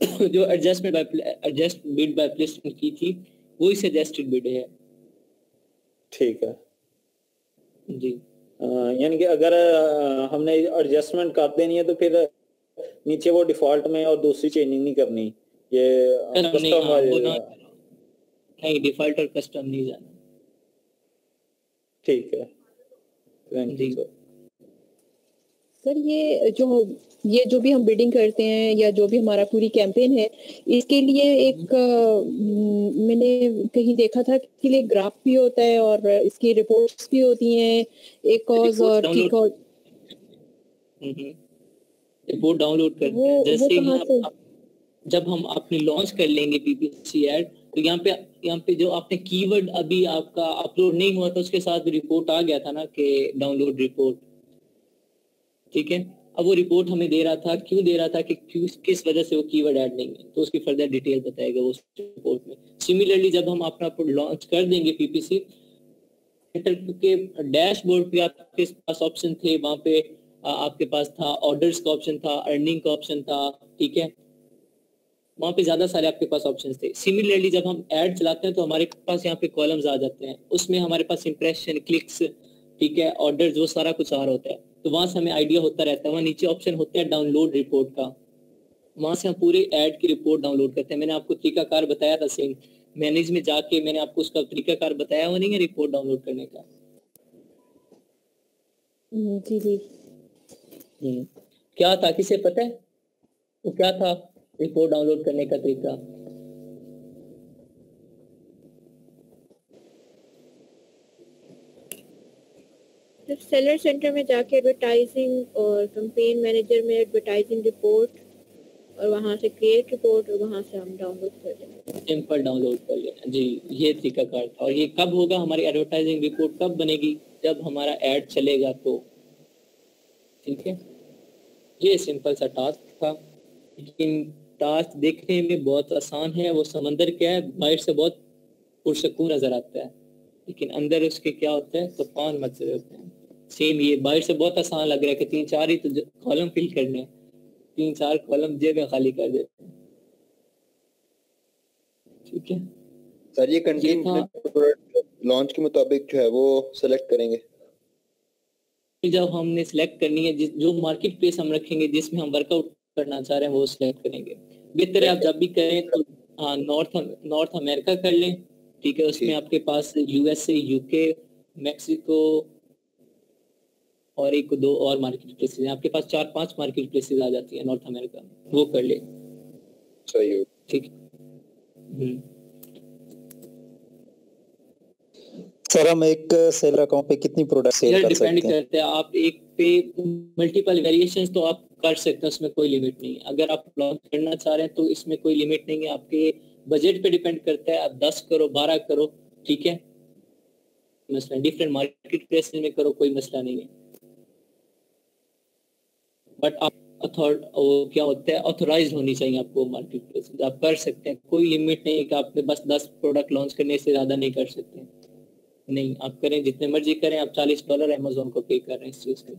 जो एडजस्ट बिड बाय प्लेसमेंट की थी वही सजेस्टेड बिड है। ठीक है जी। यानी कि अगर हमने एडजस्टमेंट कर देनी है तो फिर नीचे वो डिफॉल्ट में और दूसरी चेंजिंग नहीं करनी, ये नहीं डिफॉल्ट और कस्टम नहीं जाना। ठीक है, थैंक यू सर। ये जो भी हम बिडिंग करते हैं या जो भी हमारा पूरी कैंपेन है, इसके लिए एक मैंने कहीं देखा था कि लिए ग्राफ भी होता है और इसकी रिपोर्ट्स भी होती हैं, एक कॉज और की कॉज। रिपोर्ट डाउनलोड करते हैं जैसे जब हम अपनी लॉन्च कर लेंगे पीपीसी ऐड, तो यहाँ पे जो आपने कीवर्ड अभी आपका अपलोड नहीं हुआ था उसके साथ भी रिपोर्ट आ गया था ना कि डाउनलोड रिपोर्ट, ठीक है। अब वो रिपोर्ट हमें दे रहा था, क्यों दे रहा था कि किस वजह से वो कीवर्ड ऐड नहीं है, तो उसकी फर्दर डिटेल बताएगा उस रिपोर्ट में। सिमिलरली जब हम अपना लॉन्च कर देंगे पीपीसी के डैशबोर्ड पे आपके पास ऑप्शन थे, वहां पे आपके पास था ऑर्डर्स का ऑप्शन था, अर्निंग का ऑप्शन था, ठीक है। वहां पे ज्यादा सारे आपके पास ऑप्शंस थे। सिमिलरली जब हम ऐड चलाते हैं तो हमारे पास यहाँ पे कॉलम्स आ जाते हैं, उसमें हमारे पास इंप्रेशन, क्लिक्स, ठीक है, ऑर्डर्स, वो सारा कुछ आ रहा होता है। तो वहां से हमें आइडिया होता रहता है। वहाँ नीचे ऑप्शन होता है डाउनलोड रिपोर्ट का, वहां से हम पूरे ऐड की रिपोर्ट डाउनलोड करते हैं। मैंने आपको तरीकाकार बताया था, सेम मैनेज में जाके मैंने आपको उसका तरीकाकार बताया हुआ नहीं है रिपोर्ट डाउनलोड करने का? जी जी। क्या था, किसे पता है वो क्या था रिपोर्ट डाउनलोड करने का तरीका? सेलर सेंटर में जाके एडवर्टाइजिंग और कैंपेन मैनेजर में एडवर्टाइजिंग रिपोर्ट और वहां से क्रिएट रिपोर्ट और वहां से हम डाउनलोड कर लेंगे, सिंपल डाउनलोड कर लेना जी। ये तरीकाकार था। और ये कब होगा, हमारी एडवर्टाइजिंग रिपोर्ट कब बनेगी? जब हमारा ऐड चलेगा तो, ठीक है। ये सिंपल सा टास्क था, लेकिन टास्क देखने में बहुत आसान है। वो समंदर क्या है, बाहर से बहुत पुरसकून नजर आता है, लेकिन अंदर उसके क्या होता है, तूफान मचे होते हैं। सेम ये बाहर से बहुत आसान लग रहा है कि 3-4 ही तो कॉलम फिल करने हैं, 3-4 कॉलम जेब में खाली कर देते हैं, ठीक है। सर ये कंटेंट लॉन्च के मुताबिक जो है वो सेलेक्ट करेंगे। जब हमने सिलेक्ट करनी है, जो मार्केट प्लेस हम रखेंगे जिसमें हम वर्कआउट करना चाह रहे हैं वो सिलेक्ट करेंगे। बेहतर है आप जब भी करें तो हाँ नॉर्थ अमेरिका कर लें, ठीक है। उसमें आपके पास यूएसए, यूके, मैक्सिको और 1-2 और मार्केट प्लेसेस हैं। आपके पास 4-5 मार्केट प्लेसेस आ जाती है नॉर्थ अमेरिका में, वो कर ले। सही हो, ठीक। सर हम एक सेलर अकाउंट पे कितनी प्रोडक्ट सेल कर सकते हैं? डिपेंड करता है, आप एक पे मल्टीपल वेरिएशंस तो आप कर सकते हैं, उसमें कोई लिमिट नहीं है। अगर आप लॉन्च करना चाह रहे हैं तो इसमें कोई लिमिट नहीं है, आपके बजट पे डिपेंड करता है। आप 10 करो, 12 करो, ठीक है, मसला डिफरेंट मार्केट प्लेस में करो, कोई मसला नहीं है। बट आप क्या होता है, ऑथोराइज होनी चाहिए आपको मार्केट प्लेस, आप कर सकते हैं। कोई लिमिट नहीं है कि आपने बस 10 प्रोडक्ट लॉन्च करने से ज्यादा नहीं कर सकते, नहीं, आप करें जितने मर्जी करें। आप $40 अमेज़न को पे कर रहे हैं इस चीज के,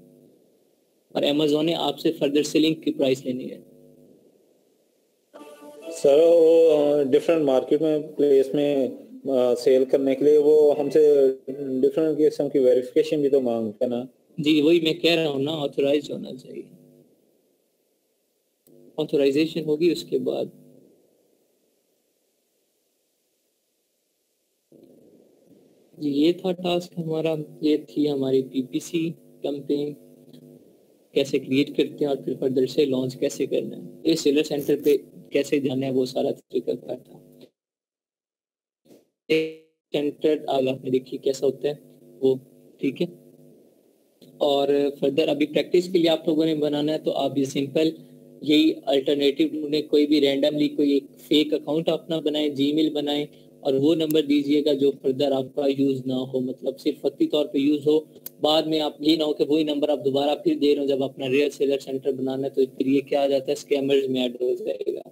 और अमेज़न ने आपसे फर्दर सेलिंग की प्राइस लेनी है। सर वो डिफरेंट मार्केट में प्लेस में सेल करने के लिए वो हमसे डिफरेंट किस्म की वेरिफिकेशन भी तो मांगते हैं ना? जी वही मैं कह रहा हूँ ना, ऑथोराइज होना चाहिए। ऑथराइजेशन होगी उसके बाद। ये था टास्क हमारा, ये थी हमारी पीपीसी कैंपेन कैसे क्रिएट करते हैं और फिर फर्दर से लॉन्च कैसे करना है, ये सेलर सेंटर पे कैसे जाना है वो सारा तरीका था। सेंटर आपने देखिए कैसा होता है वो, ठीक है। और फर्दर अभी प्रैक्टिस के लिए आप लोगों ने बनाना है तो आप ये सिंपल यही अल्टरनेटिव ढूंढें, कोई भी रैंडमली कोई एक फेक अकाउंट अपना बनाएं, जीमेल बनाएं और वो नंबर दीजिएगा जो फर्दर आपका यूज ना हो, मतलब सिर्फ वक्ती तौर पे यूज हो। बाद में आप ये ना हो कि वही नंबर आप दोबारा फिर दे रहे हो जब अपना रियल सेलर सेंटर बनाना है, तो फिर ये क्या आ जाता है, स्कैमर्स में ऐड हो जाएगा।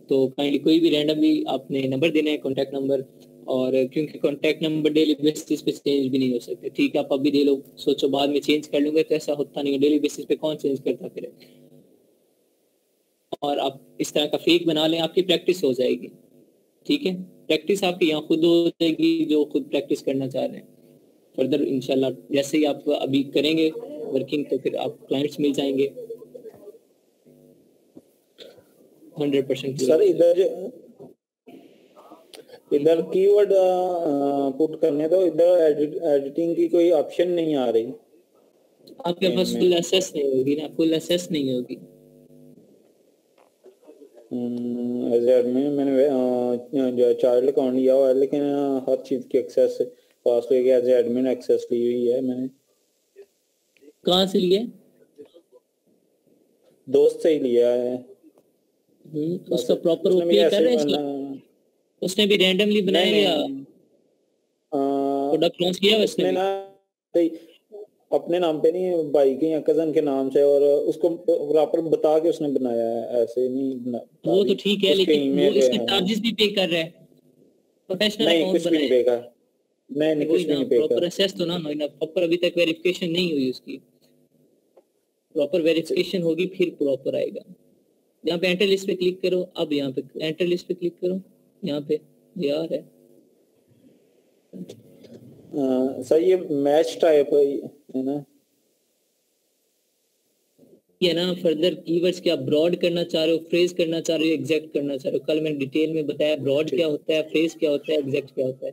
तो काइंडली कोई भी रैंडमली आपने नंबर देना है, कॉन्टैक्ट नंबर, और क्योंकि कॉन्टैक्ट नंबर डेली बेसिस पे चेंज भी नहीं हो सकते, ठीक है। आप अभी दे लो, सोचो बाद में चेंज कर लूंगे, तो ऐसा होता नहीं है, डेली बेसिस पे कौन चेंज करता फिर। और आप इस तरह का फेक बना लें, आपकी प्रैक्टिस हो जाएगी, ठीक है। प्रैक्टिस आपकी यहाँ खुद हो जाएगी जो खुद प्रैक्टिस करना चाह रहे हैं। फर्दर इंशाल्लाह जैसे ही आप अभी करेंगे वर्किंग तो फिर आप क्लाइंट्स मिल जाएंगे 100%। सर इधर कीवर्ड पुट करने तो इधर एडिटिंग की कोई ऑप्शन नहीं आ रही आपके पास फुल एसेस नहीं होगी ना, फुल एसेस नहीं होगी। एज एडमिन मैंने जो चाइल्ड अकाउंट लिया हुआ है, लेकिन हर चीज की एक्सेस पास लेके एज एडमिन एक्सेस ली हुई है मैंने। कहाँ से लिया? दोस्त से ही लिया है। उसका प्रॉपर वो पे कर रहे हैं, उसने भी रैंडमली बनाया या प्रोडक्ट लॉन्च किया उसने ना अपने नाम पे नहीं, भाई के या कजन के नाम से, और उसको प्रॉपर बता के उसने बनाया है, ऐसे नहीं बना। वो तो ठीक है, लेकिन वो इसके चार्जेस भी पे कर रहा है, प्रोफेशनल अकाउंट बनाया। नहीं, कुछ भी नहीं पे कर। प्रॉपर असेस तो ना प्रॉपर अभी तक वेरिफिकेशन नहीं हुई उसकी, प्रॉपर वेरिफिकेशन होगी फिर प्रॉपर आएगा। यहाँ पे एंटर लिस्ट पे क्लिक करो, अब यहाँ पे एंटर लिस्ट पे क्लिक करो, यहाँ पे यार है सर ये मैच टाइप है ना, ये ना फर्दर कीवर्ड्स क्या ब्रॉड करना चाह रहे हो, फ्रेज करना चाह रहे हो, एग्जैक्ट करना चाह रहे हो। कल मैंने डिटेल में बताया ब्रॉड क्या होता है, फ्रेज क्या होता है, एग्जैक्ट क्या होता है,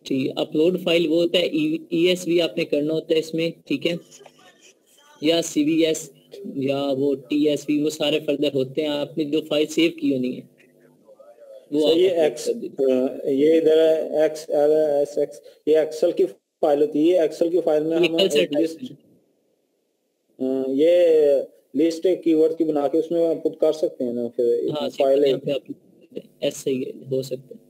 ठीक है। अपलोड फाइल वो होता है ESV आपने करना होता है इसमें, ठीक है, या CVS या वो TSV, वो सारे फर्दर होते हैं। आपने जो फाइल सेव की होनी है वो ये इधर XLSX, ये एक्सेल की फाइल होती है। एक्सेल की फाइल में हम एक लिस्ट, ये लिस्ट कीवर्ड की बना के उसमें पुट कर सकते हैं ना, फिर हाँ, फाइल यहाँ पे आप ऐसे ही हो सकता है।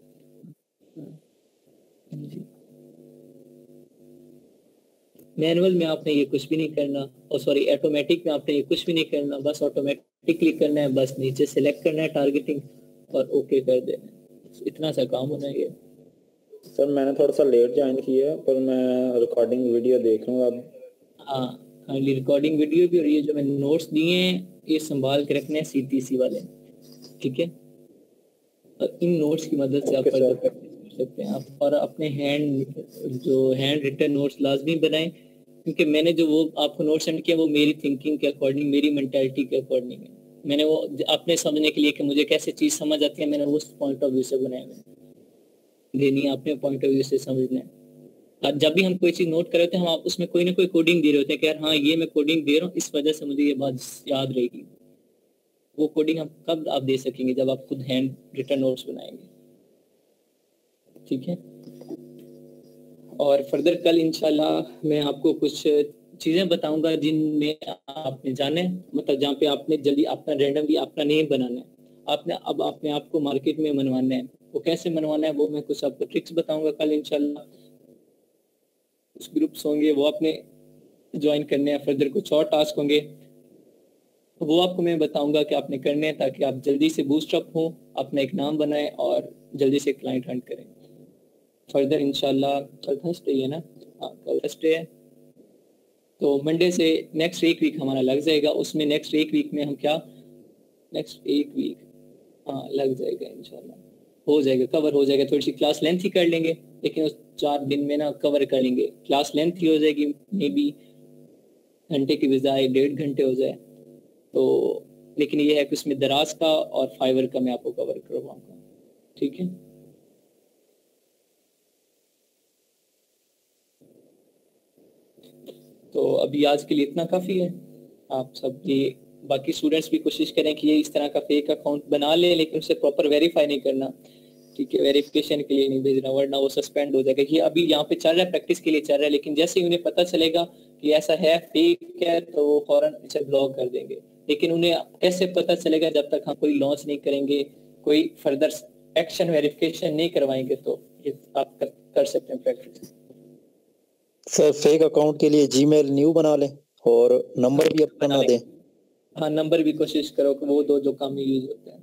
मैनुअल में आपने ये कुछ भी नहीं करना, और सॉरी ऑटोमेटिक में आपने ये कुछ भी नहीं करना, बस ऑटोमेटिक क्लिक करना है, बस नीचे सेलेक्ट करना है टारगेटिंग और ओके कर देना है, इतना सा काम होना है। सर मैंने थोड़ा सा लेट ज्वाइन किया है, पर मैं रिकॉर्डिंग वीडियो देख लूँगा अब। हाँ, काइंडली रिकॉर्डिंग वीडियो भी, और ये जो मैंने नोट्स दिए हैं ये संभाल के रखने हैं CTC वाले, ठीक है। और इन नोट्स की मदद से आप फर्दर प्रैक्टिस कर सकते हैं आप, और अपने हैंड रिटन नोट्स लाजमी बनाएं, क्योंकि मैंने जो वो आपको नोट सेंड किया वो मेरी थिंकिंग के अकॉर्डिंग, मेरी मेंटालिटी के अकॉर्डिंग है। मैंने वो अपने समझने के लिए कि मुझे कैसे चीज़ समझ आती है, मैंने उस पॉइंट ऑफ व्यू से बनाया है, देनी है अपने पॉइंट ऑफ व्यू से समझना है। और जब भी हम कोई चीज़ नोट कर रहे होते हैं, हम आप उसमें कोई ना कोई कोडिंग दे रहे होते हैं कि यार हाँ ये मैं कोडिंग दे रहा हूँ, इस वजह से मुझे ये बात याद रहेगी। वो कोडिंग हम कब आप दे सकेंगे, जब आप खुद हैंड रिटन नोट्स बनाएंगे, ठीक है। और फर्दर कल इंशाल्लाह मैं आपको कुछ चीज़ें बताऊंगा जिनमें आपने जाने, मतलब जहाँ पे आपने जल्दी अपना रैंडमली अपना नेम बनाना है, आपने अब अपने आप को मार्केट में मनवाना है। वो कैसे मनवाना है वो मैं कुछ आपको ट्रिक्स बताऊंगा कल इंशाल्लाह। कुछ ग्रुप्स होंगे वो आपने ज्वाइन करने हैं, फर्दर कुछ और टास्क होंगे वो आपको मैं बताऊंगा कि आपने करने हैं, ताकि आप जल्दी से बूस्टअप हो, अपना एक नाम बनाएं और जल्दी से क्लाइंट हंट करें। फर्दर इंशाल्लाह कल थर्सडे है ना, हाँ कल थर्सडे है, तो मंडे से नेक्स्ट एक वीक हमारा लग जाएगा। उसमें नेक्स्ट एक वीक में हम क्या, नेक्स्ट एक वीक हाँ लग जाएगा इंशाल्लाह, हो जाएगा, कवर हो जाएगा। थोड़ी सी क्लास लेंथ ही कर लेंगे, लेकिन उस 4 दिन में ना कवर कर लेंगे। क्लास लेंथ ही हो जाएगी, मे बी घंटे की बजाय 1.5 घंटे हो जाए, तो लेकिन ये है कि उसमें दराज का और फाइवर का मैं आपको कवर करवाऊंगा, ठीक है। तो अभी आज के लिए इतना काफी है। आप सब ये बाकी स्टूडेंट्स भी कोशिश करें कि ये इस तरह का फेक अकाउंट बना ले, लेकिन उसे प्रॉपर वेरीफाई नहीं करना, ठीक है, वेरिफिकेशन के लिए नहीं भेजना, वरना वो सस्पेंड हो जाएगा। ये अभी यहाँ पे चल रहा है, प्रैक्टिस के लिए चल रहा है, लेकिन जैसे ही उन्हें पता चलेगा कि ऐसा है, फेक है, तो वो फौरन इसे ब्लॉक कर देंगे। लेकिन उन्हें कैसे पता चलेगा? जब तक हम कोई लॉन्च नहीं करेंगे, कोई फर्दर एक्शन वेरिफिकेशन नहीं करवाएंगे, तो ये आप कर सकते हैं प्रैक्टिस। सर फेक अकाउंट के लिए जीमेल न्यू बना लें और नंबर भी अपना ना दें। हाँ, नंबर भी कोशिश करो कि वो दो जो कम यूज होते हैं।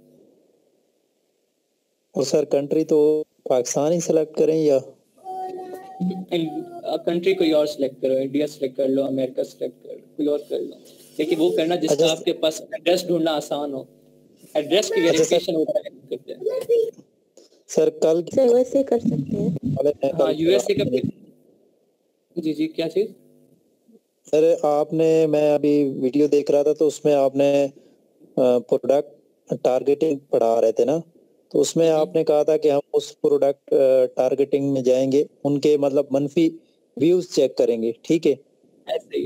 और सर कंट्री तो पाकिस्तान ही सिलेक्ट करें या कंट्री कोई और सिलेक्ट करो, इंडिया सिलेक्ट कर लो, अमेरिका सिलेक्ट कर लो, कोई और कर लो, लेकिन वो करना जिसका आपके पास एड्रेस ढूंढना आसान हो। एड्रेस की वेरिफिकेशन होता है करते हैं। सर कल यूएसए कर सकते हैं। हाँ, यूएसए का जी क्या चीज? सर आपने, मैं अभी वीडियो देख रहा था तो उसमें आपने प्रोडक्ट टारगेटिंग पढ़ा रहे थे ना, तो उसमें आपने कहा था कि हम उस प्रोडक्ट टारगेटिंग में जाएंगे, उनके मतलब मनफी व्यूज चेक करेंगे, ठीक है,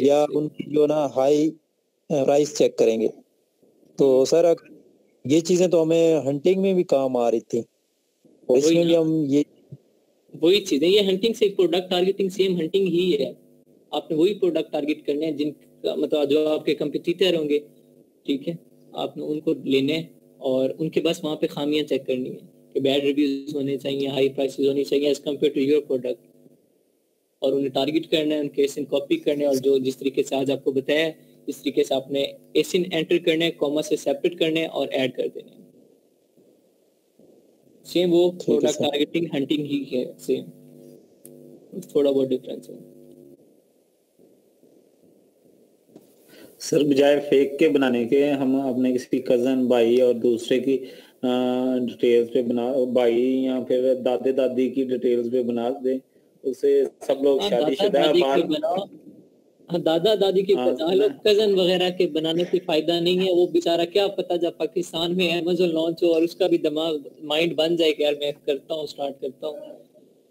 या उनकी जो ना हाई प्राइस चेक करेंगे। तो सर ये चीजें तो हमें हंटिंग में भी काम आ रही थी, और इसमें भी हम ये वही चीज है, ये हंटिंग से प्रोडक्ट टारगेटिंग सेम हंटिंग ही है। आपने वही प्रोडक्ट टारगेट करने हैं जिनका मतलब जो आपके कंपटीटर होंगे, ठीक है, आपने उनको लेने और उनके पास वहाँ पे खामियां चेक करनी है कि बैड रिव्यूज होने चाहिए, हाई प्राइसेस होनी चाहिए as compare to your product, और उन्हें टारगेट करना है, उनके एसिन कॉपी करने, और जो जिस तरीके से आज आपको बताया है इस तरीके से आपने एसिन एंटर करने, कॉमा से सेपरेट करने और ऐड कर देने। सेम वो प्रोडक्ट टारगेटिंग हंटिंग ही है, सेम, थोड़ा बहुत डिफरेंस है। सर बजाय फेक के बनाने के हम अपने किसी कजन, भाई और दूसरे की डिटेल्स पे बना, भाई या फिर दादे दादी की डिटेल्स पे बना दे, उससे सब लोग शादीशुदा है। दादा दादी के बना लो, कजन वगैरह के बनाने से फायदा नहीं है। वो बेचारा क्या पता जब पाकिस्तान में अमेज़न लॉन्च हो और उसका भी दिमाग माइंड बन जाए कि यार मैं करता हूँ, स्टार्ट करता हूँ,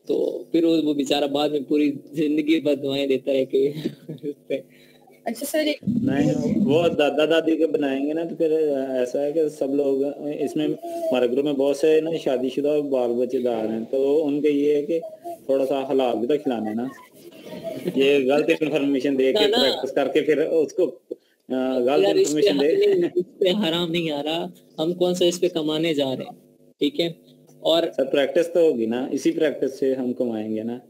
तो फिर वो बेचारा बाद में पूरी जिंदगी बददुआएं देता है कि अच्छा सर, नहीं वो दादा दादी के बनाएंगे ना, तो फिर ऐसा है कि सब लोग इसमें, हमारे ग्रुप में बहुत से ना शादीशुदा और बाल बच्चेदार हैं, तो उनके ये है कि थोड़ा सा हलाल भी तो खिलाने ना, ये गलत इन्फॉर्मेशन दे के प्रैक्टिस करके फिर उसको गलत इन्फॉर्मेशन दे। इस पे हराम नहीं आ रहा, हम कौन सा इस पे कमाने जा रहे हैं, ठीक है। और सर प्रैक्टिस तो होगी ना, इसी प्रैक्टिस से हम कमाएंगे ना।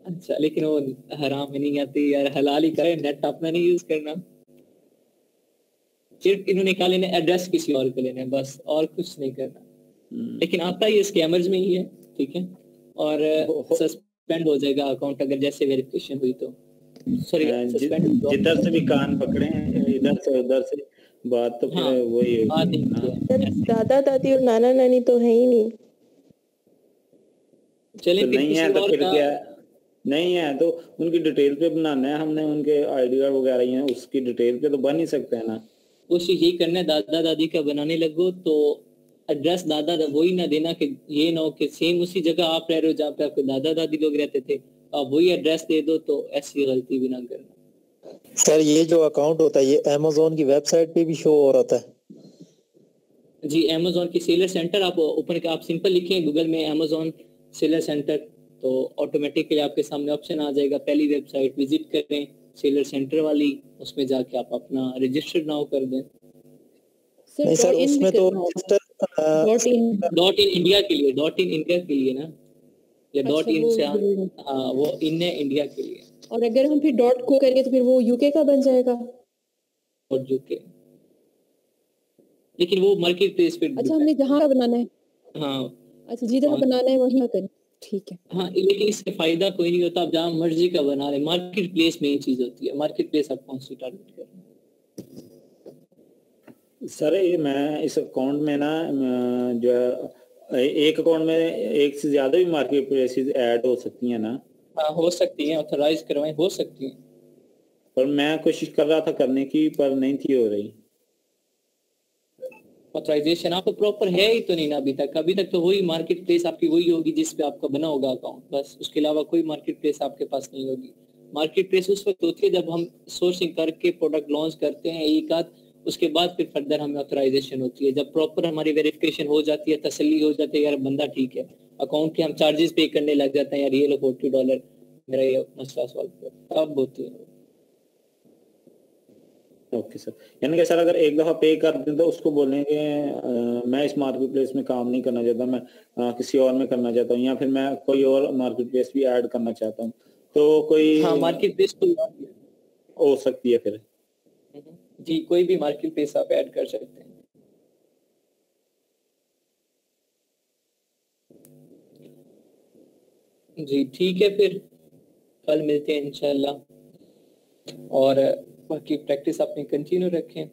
अच्छा, लेकिन वो हराम में नहीं आती यार, हलाल ही करें, नेट अपना नहीं यूज करना। सिर्फ इन्होंने क्या लेना, एड्रेस किसी और को लेना है बस, और कुछ नहीं करना। लेकिन आता ही स्कैमर्स में ही है, ठीक है, और सस्पेंड हो जाएगा अकाउंट अगर जैसे वेरिफिकेशन हुई तो। सॉरी, जिधर से भी कान पकड़े, इधर से उधर से बात, तो फिर वही है। दादा दादी और नाना नानी तो है ही नहीं। चले तो नहीं है तो फिर क्या, नहीं है तो उनकी डिटेल पे बनाना है हमने, उनके आईडी कार्ड वगैरह हैं उसकी डिटेल पे तो बन ही सकते हैं ना। कोशिश यही करना है दादा दादी का बनाने लगो तो एड्रेस दादा वही ना देना कि ये ना हो कि सेम उसी जगह आप रह रहे हो जहाँ पे आपके दादा दादी लोग रहते थे, आप वही एड्रेस दे दो, तो ऐसी गलती भी ना करना। सर ये जो अकाउंट होता है ये अमेज़न की वेबसाइट पे भी शो हो रहा है। जी, अमेज़न की सेलर सेंटर आप ओपन कर, आप सिंपल लिखें गूगल में अमेज़न सेलर सेंटर, तो ऑटोमेटिकली आपके सामने ऑप्शन आ जाएगा, पहली वेबसाइट विजिट करें सेलर सेंटर वाली, उसमें जाके आप अपना रजिस्टर नाउ कर दें। नहीं सर उसमें तो डॉट इन इंडिया के लिए, डॉट इन इंडिया के लिए ना, या डॉट इन से, हाँ वो इन है इंडिया के लिए। और अगर हम फिर डॉट को करेंगे तो फिर वो यूके का बन जाएगा, और यूके, लेकिन वो मार्केट प्लेस पे। अच्छा हमने जहाँ का बनाना है, हाँ अच्छा जिधर बनाना है वहीं करें, ठीक है। हाँ, लेकिन इससे फायदा कोई नहीं होता, आप जहाँ मर्जी का बना रहे, मार्केट प्लेस में ये चीज होती है, मार्केट प्लेस आप कौन सी टारगेट कर रहे हैं। सर ये मैं इस अकाउंट में ना जो एक अकाउंट में एक से ज्यादा भी मार्केट प्लेसेस ऐड हो सकती हैं ना? हाँ हो सकती है, ऑथराइज करवाएं हो सकती है, पर मैं कोशिश कर रहा था करने की, पर नहीं थी हो रही। ऑथराइजेशन आपको प्रॉपर है ही तो नहीं ना अभी तक तो वही मार्केट प्लेस आपकी वही होगी जिस पे आपका बना होगा अकाउंट, बस उसके अलावा कोई मार्केट प्लेस आपके पास नहीं होगी। मार्केट प्लेस उस वक्त होती है जब हम सोर्सिंग करके प्रोडक्ट लॉन्च करते हैं एक आध, उसके बाद फिर फर्दर हमें ऑथराइजेशन होती है। जब प्रॉपर हमारी वेरिफिकेशन हो जाती है, तसल्ली हो जाती है यार बंदा ठीक है, अकाउंट के हम चार्जेस पे करने लग जाते हैं, यार ये लो $40 मेरा ये मसला सॉल्व कर, तब होती है। ओके सर, यानी कि सर अगर एक दफा पे कर दें तो उसको बोलेंगे मैं इस मार्केट प्लेस में काम नहीं करना चाहता, मैं किसी और में करना चाहता हूँ, या फिर मैं कोई और मार्केट प्लेस भी ऐड करना चाहता हूँ, तो कोई हाँ मार्केट प्लेस कोई हो सकती है फिर? जी कोई भी मार्केट प्लेस आप ऐड कर सकते हैं। जी ठीक है, फिर कल मिलते हैं इंशाल्लाह, और बाकी प्रैक्टिस अपनी कंटिन्यू रखें।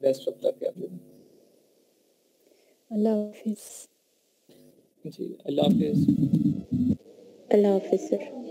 Best of luck everyone. अल्लाह हाफिज। जी अल्लाह हाफिज। अल्लाह हाफिज सर।